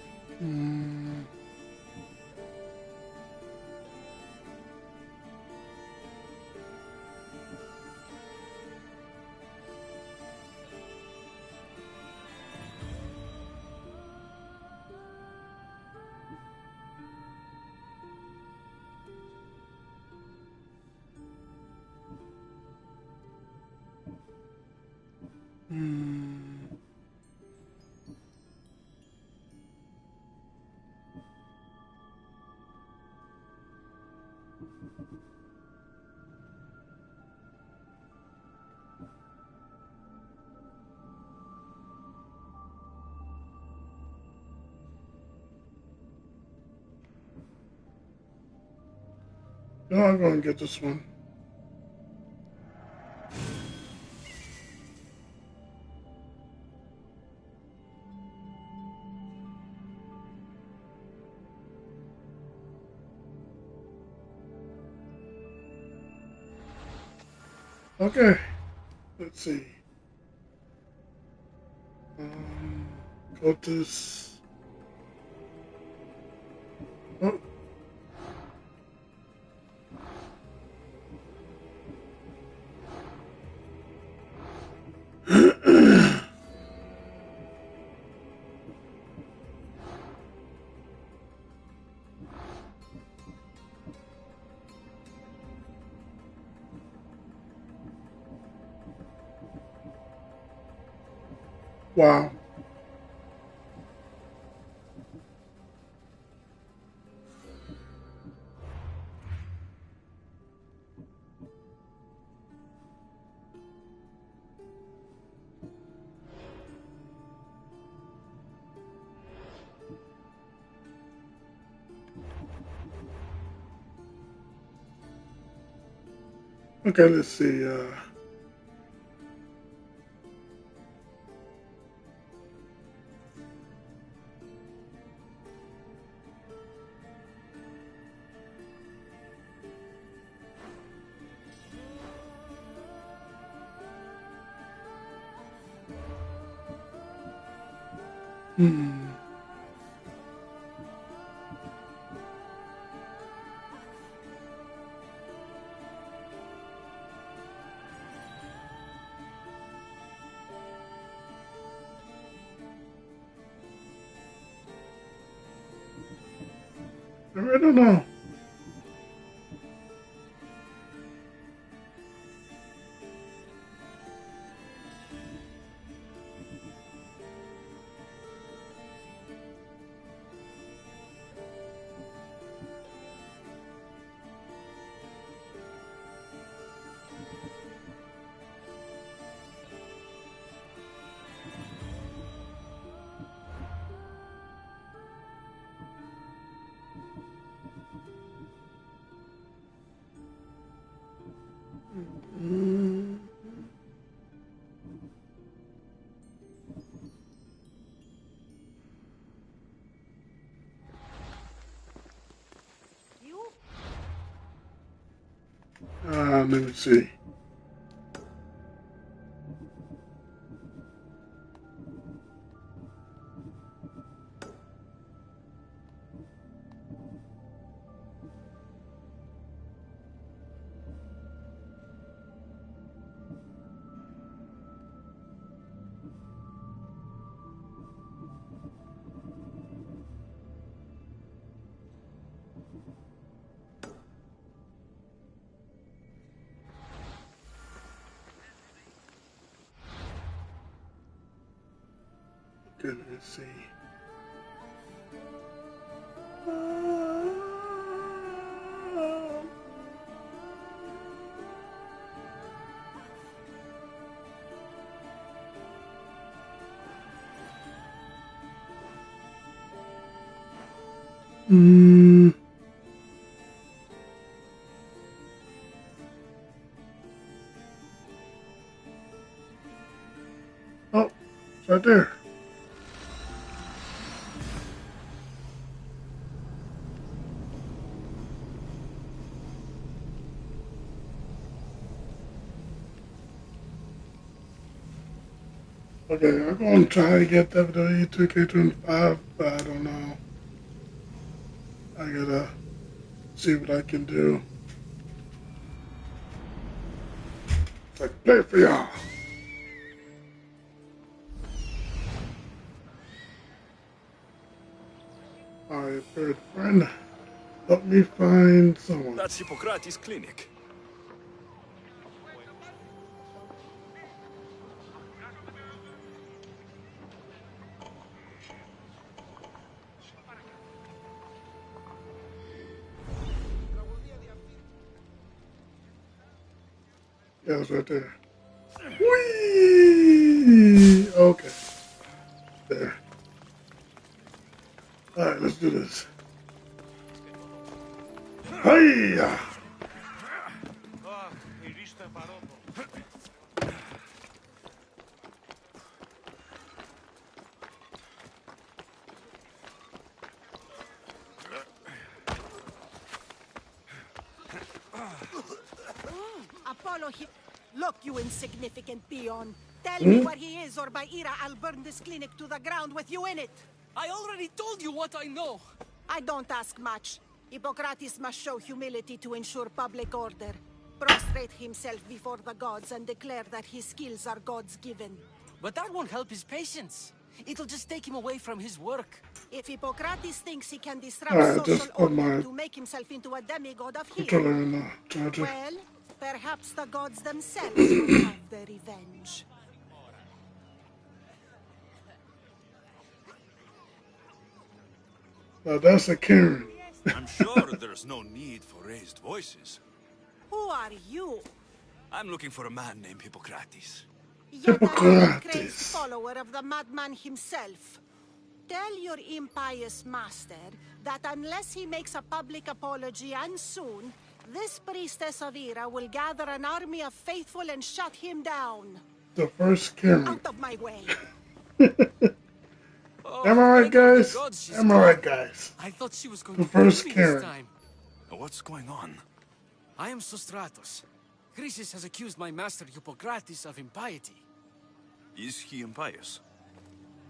No, I'm going to get this one. Okay, let's see. Cultists. Oh. Wow. Okay, let's see. I don't know. Let me see. Okay, let's see. Oh, it's right there. Okay, I'm going to try to get WWE 2K25, but I don't know. I gotta see what I can do. So I can play it for y'all. Alright, third friend, help me find someone. That's Hippocrates' clinic. Yeah, it's right there. Whee! Okay. There. Alright, let's do this. Hiya! Apollo, look, you insignificant peon. Tell me where he is, or by Ira, I'll burn this clinic to the ground with you in it. I already told you what I know. I don't ask much. Hippocrates must show humility to ensure public order. Prostrate himself before the gods and declare that his skills are God's given. But that won't help his patients. It'll just take him away from his work. If Hippocrates thinks he can disrupt social order to make himself into a demigod of healing, well, perhaps the gods themselves will have their revenge. Now that's a Karen. I'm sure there's no need for raised voices. Who are you? I'm looking for a man named Hippocrates. Yet a crazed follower of the madman himself. Tell your impious master that unless he makes a public apology, and soon, this priestess of Ira will gather an army of faithful and shut him down. The first Karen. Out of my way. Am I right, guys? Am I right, guys? I thought she was going the to first me Karen. this time. What's going on? I am Sostratos. Chrysis has accused my master Hippocrates of impiety. Is he impious?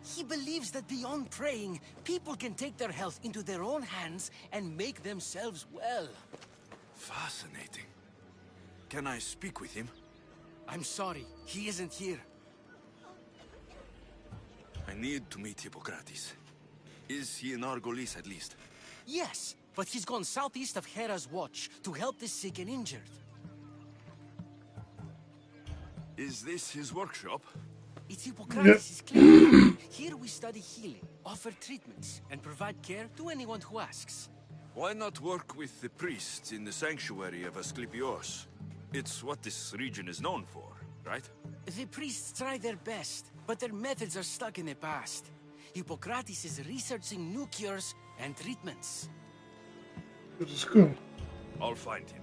He believes that beyond praying, people can take their health into their own hands and make themselves well. Fascinating. Can I speak with him? I'm sorry, he isn't here. I need to meet Hippocrates. Is he in Argolis at least? Yes, but he's gone southeast of Hera's watch to help the sick and injured. Is this his workshop? It's Hippocrates' clinic. Here we study healing, offer treatments, and provide care to anyone who asks. Why not work with the priests in the sanctuary of Asclepios? It's what this region is known for, right? The priests try their best, but their methods are stuck in the past. Hippocrates is researching new cures and treatments. This is cool. I'll find him.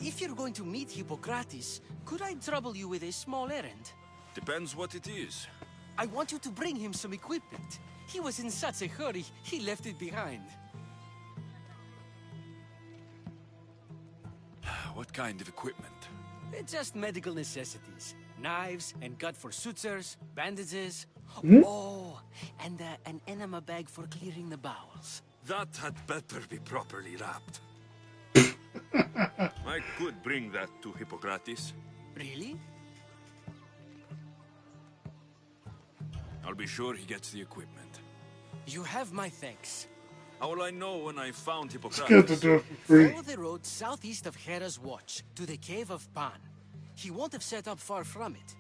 If you're going to meet Hippocrates, could I trouble you with a small errand? Depends what it is. I want you to bring him some equipment. He was in such a hurry, he left it behind. What kind of equipment? Just medical necessities. Knives and gut for sutures, bandages. Oh, and an enema bag for clearing the bowels. That had better be properly wrapped. I could bring that to Hippocrates. Really? I'll be sure he gets the equipment. You have my thanks. How will I know when I found Hippocrates? It's good to do it for free. Follow the road southeast of Hera's watch to the cave of Pan. He won't have set up far from it.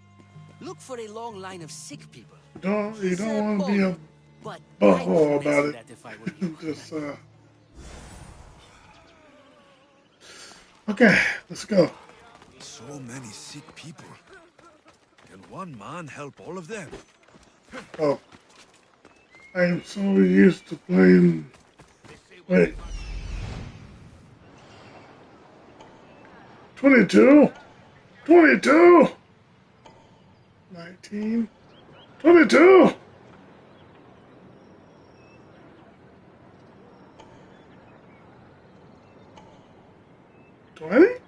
Look for a long line of sick people. You don't want to be a butthole about it. Just okay, let's go. So many sick people. Can one man help all of them? Oh, I am so used to playing Wait. 22? 22? 19? 22? $20?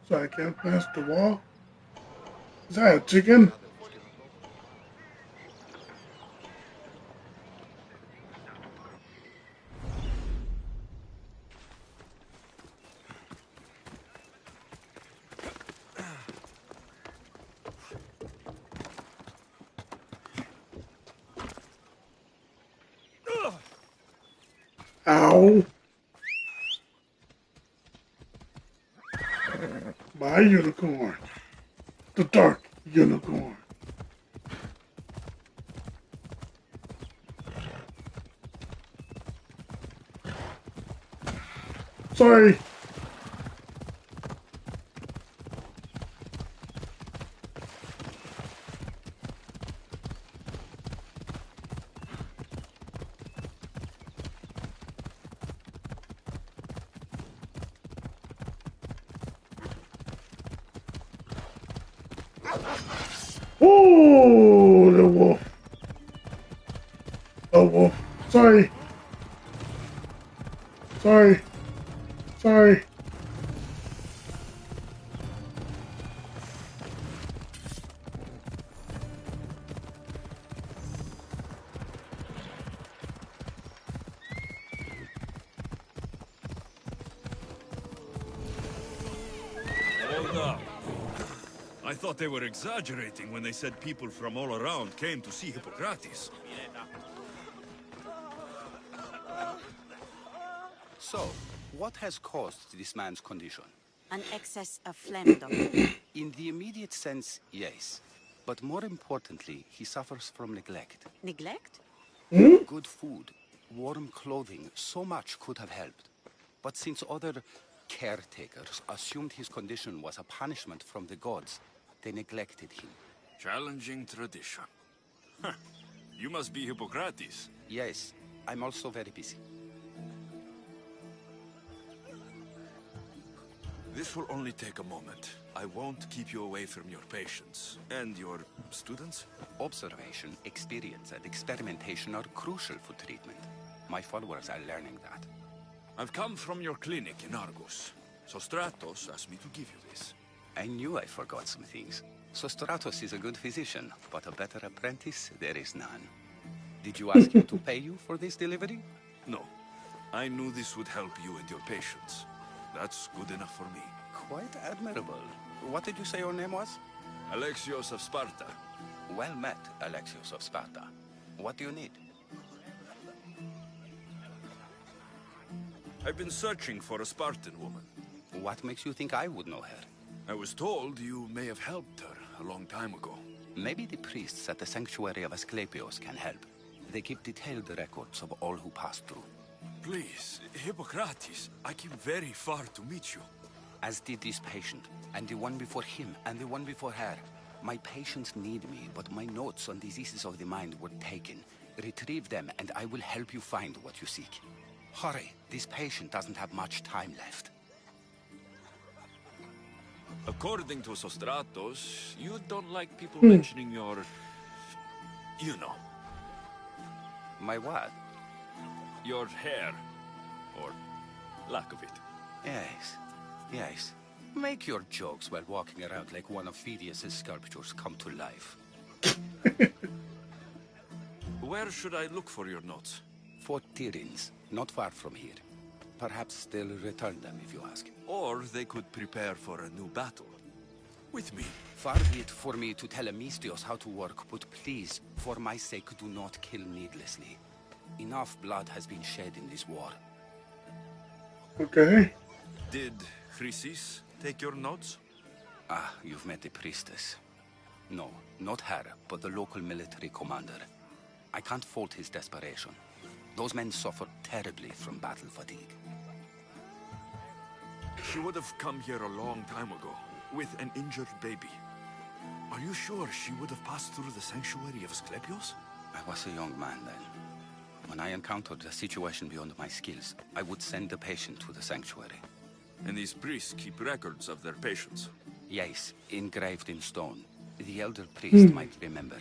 So I can't pass the wall? Is that a chicken? Ow. My unicorn. The dark unicorn. Sorry. Oh, the wolf. A wolf. Sorry. Sorry. Sorry. Hold up. I thought they were exaggerating when they said people from all around came to see Hippocrates. So, what has caused this man's condition? An excess of phlegm, Doctor. In the immediate sense, yes. But more importantly, he suffers from neglect. Neglect? Good food, warm clothing, so much could have helped. But since other caretakers assumed his condition was a punishment from the gods, they neglected him. Challenging tradition. Huh. You must be Hippocrates. Yes, I'm also very busy. This will only take a moment. I won't keep you away from your patients. And your students? Observation, experience, and experimentation are crucial for treatment. My followers are learning that. I've come from your clinic in Argos. Sostratos asked me to give you this. I knew I forgot some things. Sostratos is a good physician, but a better apprentice there is none. Did you ask him to pay you for this delivery? No. I knew this would help you and your patients. That's good enough for me. Quite admirable. What did you say your name was? Alexios of Sparta. Well met, Alexios of Sparta. What do you need? I've been searching for a Spartan woman. What makes you think I would know her? I was told you may have helped her a long time ago. Maybe the priests at the sanctuary of Asclepios can help. They keep detailed records of all who pass through. Please, Hippocrates, I came very far to meet you. As did this patient, and the one before him, and the one before her. My patients need me, but my notes on diseases of the mind were taken. Retrieve them, and I will help you find what you seek. Hurry, this patient doesn't have much time left. According to Sostratos, you don't like people mentioning your... you know. My what? Your hair. Or lack of it. Yes, yes. Make your jokes while walking around like one of Phidias' sculptures come to life. Where should I look for your notes? Fort Tyrins, not far from here. Perhaps they'll return them if you ask. Or they could prepare for a new battle. With me. Far be it for me to tell Amistios how to work, but please, for my sake, do not kill needlessly. Enough blood has been shed in this war. Okay. Did Chrysis take your notes? Ah, you've met the priestess. No, not her, but the local military commander. I can't fault his desperation. Those men suffered terribly from battle fatigue. She would have come here a long time ago, with an injured baby. Are you sure she would have passed through the sanctuary of Asclepios? I was a young man then. When I encountered a situation beyond my skills, I would send the patient to the sanctuary. And these priests keep records of their patients? Yes, engraved in stone. The elder priest might remember.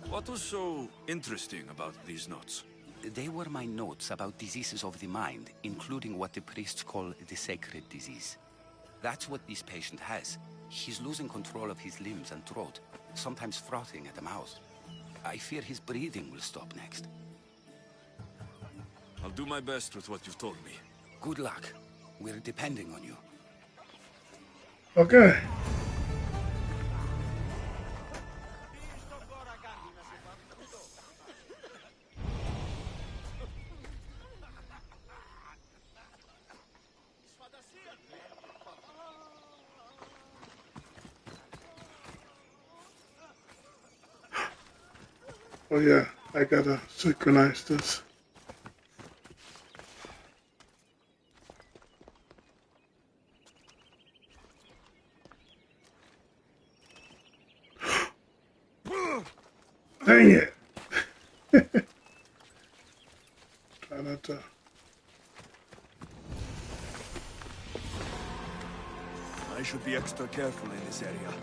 What was so interesting about these notes? They were my notes about diseases of the mind, including what the priests call the sacred disease. That's what this patient has. He's losing control of his limbs and throat, sometimes frothing at the mouth. I fear his breathing will stop next. I'll do my best with what you've told me. Good luck. We're depending on you. Okay. Oh yeah, I gotta synchronize this. Dang it! Try not to. I should be extra careful in this area.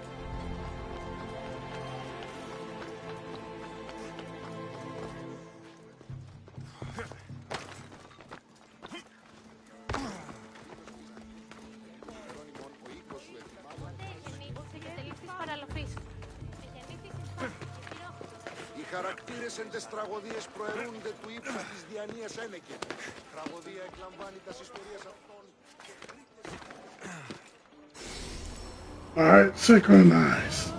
Οι χαρακτήρες εν τες τραγωδίες προαιρούνται του ύψους της διανοίας ένεκεν. Τραγωδία εκλαμβάνει τας ιστορίες αυτών. Alright, synchronize.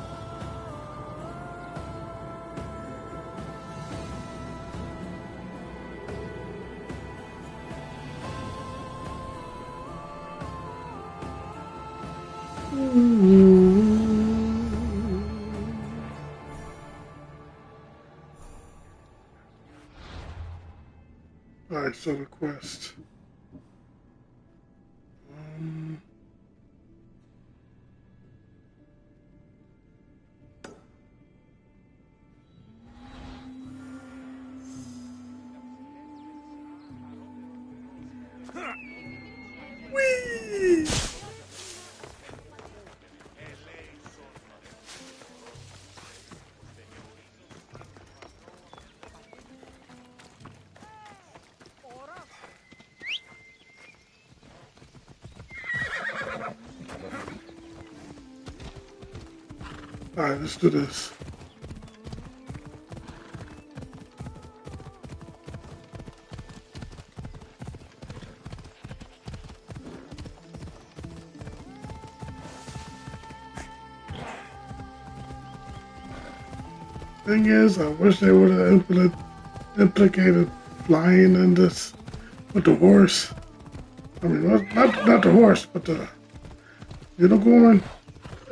Alright, so the quest. Whee! Alright, let's do this. Thing is, I wish they would have implicated flying in this with the horse. I mean, not the horse, but the unicorn.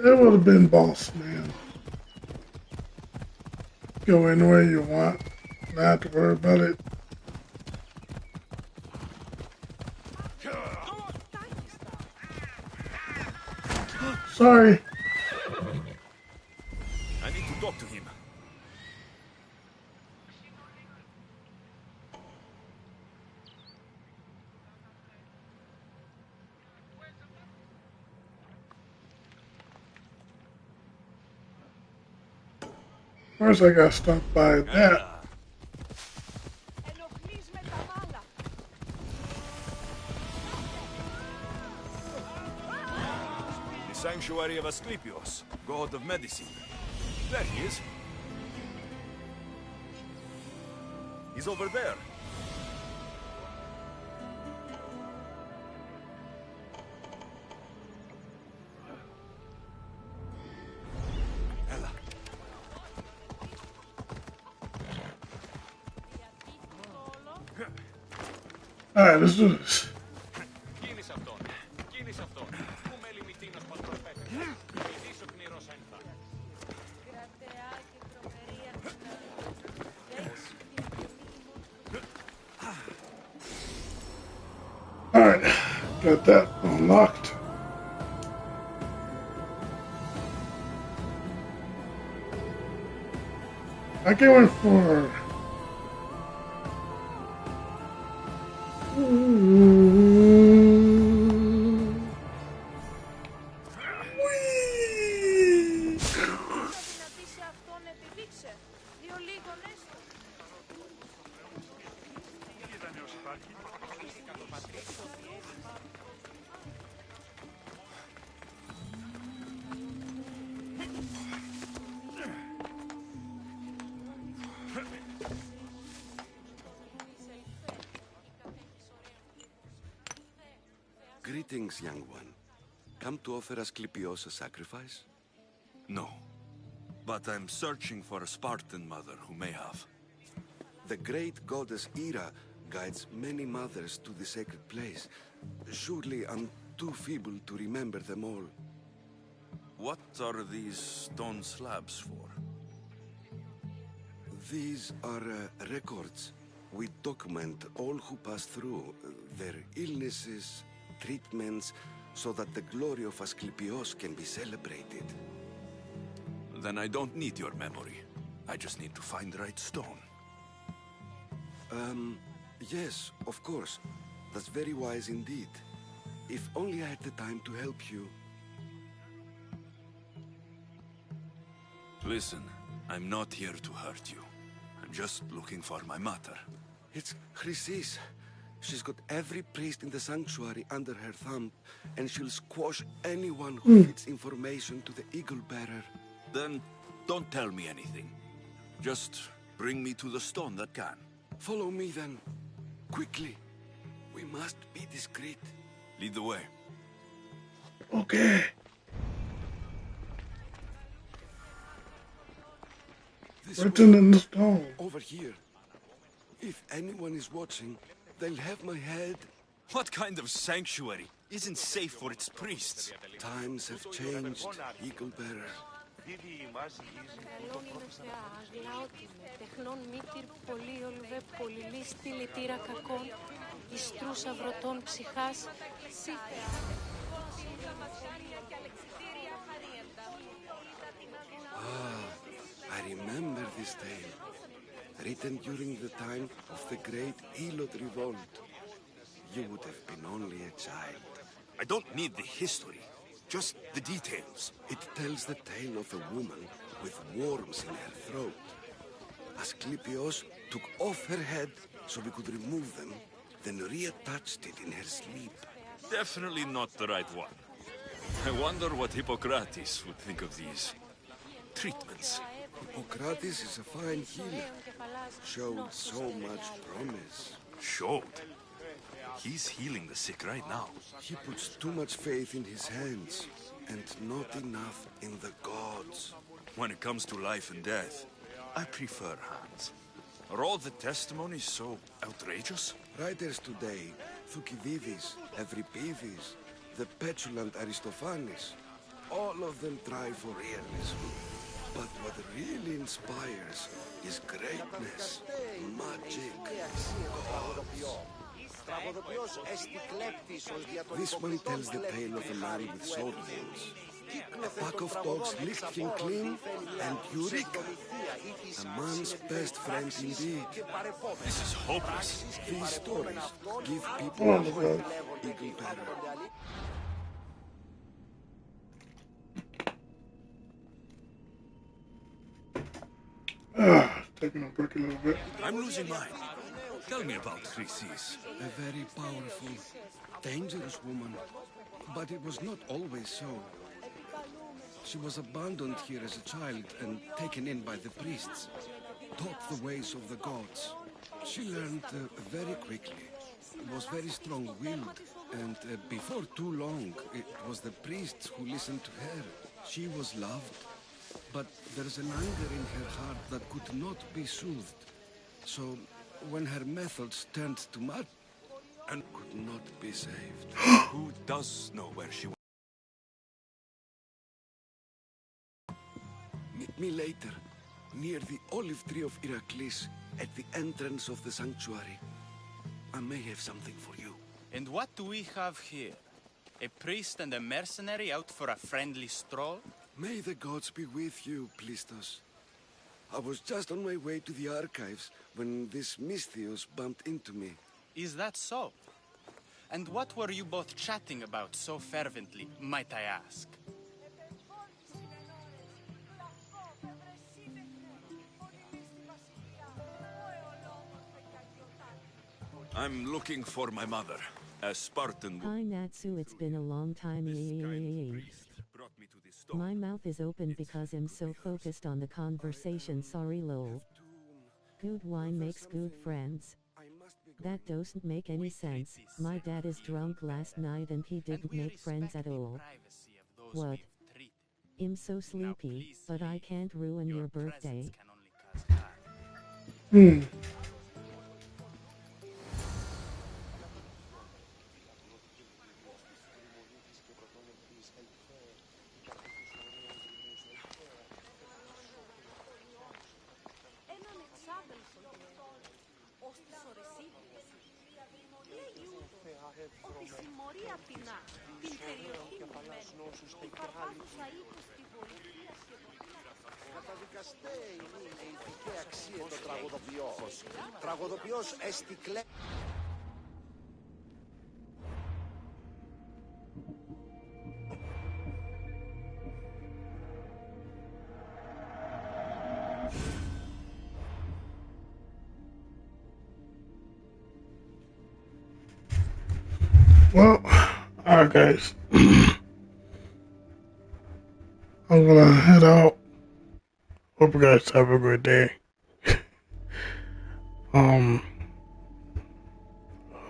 It would have been boss, man. Go anywhere you want, not have to worry about it. Sorry. I need to talk to him. First, I gotta stop by that. The sanctuary of Asclepios, god of medicine. There he is. He's over there. Alright, let's do this. Alright, got that unlocked. I came in for. Greetings, young one. Come to offer Asclepios a sacrifice? No. But I'm searching for a Spartan mother who may have. The great goddess Ira guides many mothers to the sacred place. Surely I'm too feeble to remember them all. What are these stone slabs for? These are records. We document all who pass through, their illnesses, treatments, so that the glory of Asclepios can be celebrated. Then I don't need your memory. I just need to find the right stone. Yes, of course. That's very wise indeed. If only I had the time to help you. Listen, I'm not here to hurt you. I'm just looking for my mother. It's Chrysis. She's got every priest in the sanctuary under her thumb, and she'll squash anyone who feeds information to the Eagle Bearer. Then don't tell me anything. Just bring me to the stone that can. Follow me then. Quickly. We must be discreet. Lead the way. Okay. Written in the stone. Over here. If anyone is watching, they'll have my head. What kind of sanctuary isn't safe for its priests? Times have changed, Eagle Bearer. I remember this tale. Written during the time of the great Elot revolt. You would have been only a child. I don't need the history, just the details. It tells the tale of a woman with worms in her throat. Asclepios took off her head so we could remove them, then reattached it in her sleep. Definitely not the right one. I wonder what Hippocrates would think of these treatments. Hippocrates is a fine healer. Showed so much promise. Showed? He's healing the sick right now. He puts too much faith in his hands, and not enough in the gods. When it comes to life and death, I prefer hands. Are all the testimonies so outrageous? Writers today, Thucydides, Euripides, the petulant Aristophanes, all of them try for realism. But what really inspires is greatness, magic, gods. This one tells the tale of a man with sword wounds. A pack of dogs licked him clean, and Eureka! A man's best friend indeed. This is hopeless. These stories give people hope, Eagle Bearer. Taking a break a little bit. I'm losing mine. Tell me about Chrysis. A very powerful, dangerous woman. But it was not always so. She was abandoned here as a child and taken in by the priests. Taught the ways of the gods. She learned very quickly. Was very strong-willed. And before too long, it was the priests who listened to her. She was loved. But there's an anger in her heart that could not be soothed. So, when her methods turned to mud, and could not be saved. Who does know where she went? Meet me later, near the olive tree of Iraklis, at the entrance of the sanctuary. I may have something for you. And what do we have here? A priest and a mercenary out for a friendly stroll? May the gods be with you, Plistos. I was just on my way to the archives when this Misthios bumped into me. Is that so? And what were you both chatting about so fervently, might I ask? I'm looking for my mother, a Spartan. Hi Natsu, it's been a long time. My mouth is open because I'm so focused on the conversation. Sorry lol. Good wine makes good friends. That doesn't make any sense. My dad is drunk last night and he didn't make friends at all. What? I'm so sleepy, but I can't ruin your birthday. Ότι συμμορεί απεινά την περιοχή μου μεν, η παρπάτουσα ήκος στη βοήθεια σχεδόν. Καταδικαστέ είναι η ηθική αξία των τραγωδοποιός. Τραγωδοποιός εστικλέ... Well, alright guys. I'm gonna head out. Hope you guys have a good day.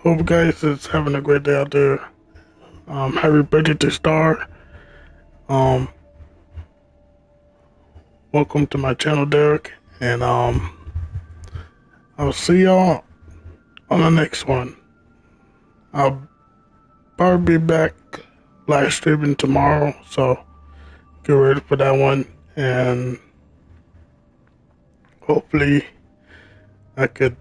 Hope you guys is having a great day out there. Happy birthday to Star. Welcome to my channel, Derek. And I'll see y'all on the next one. I'll probably be back live streaming tomorrow, so get ready for that one. And hopefully I could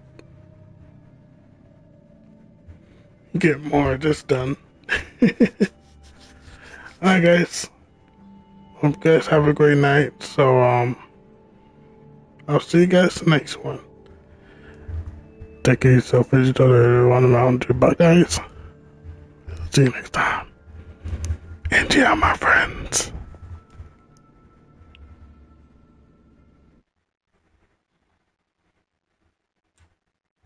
get more of this done. Alright guys, hope you guys have a great night. So I'll see you guys next one. Take care of yourself, everyone around you. Bye guys, see you next time. And yeah, my friends.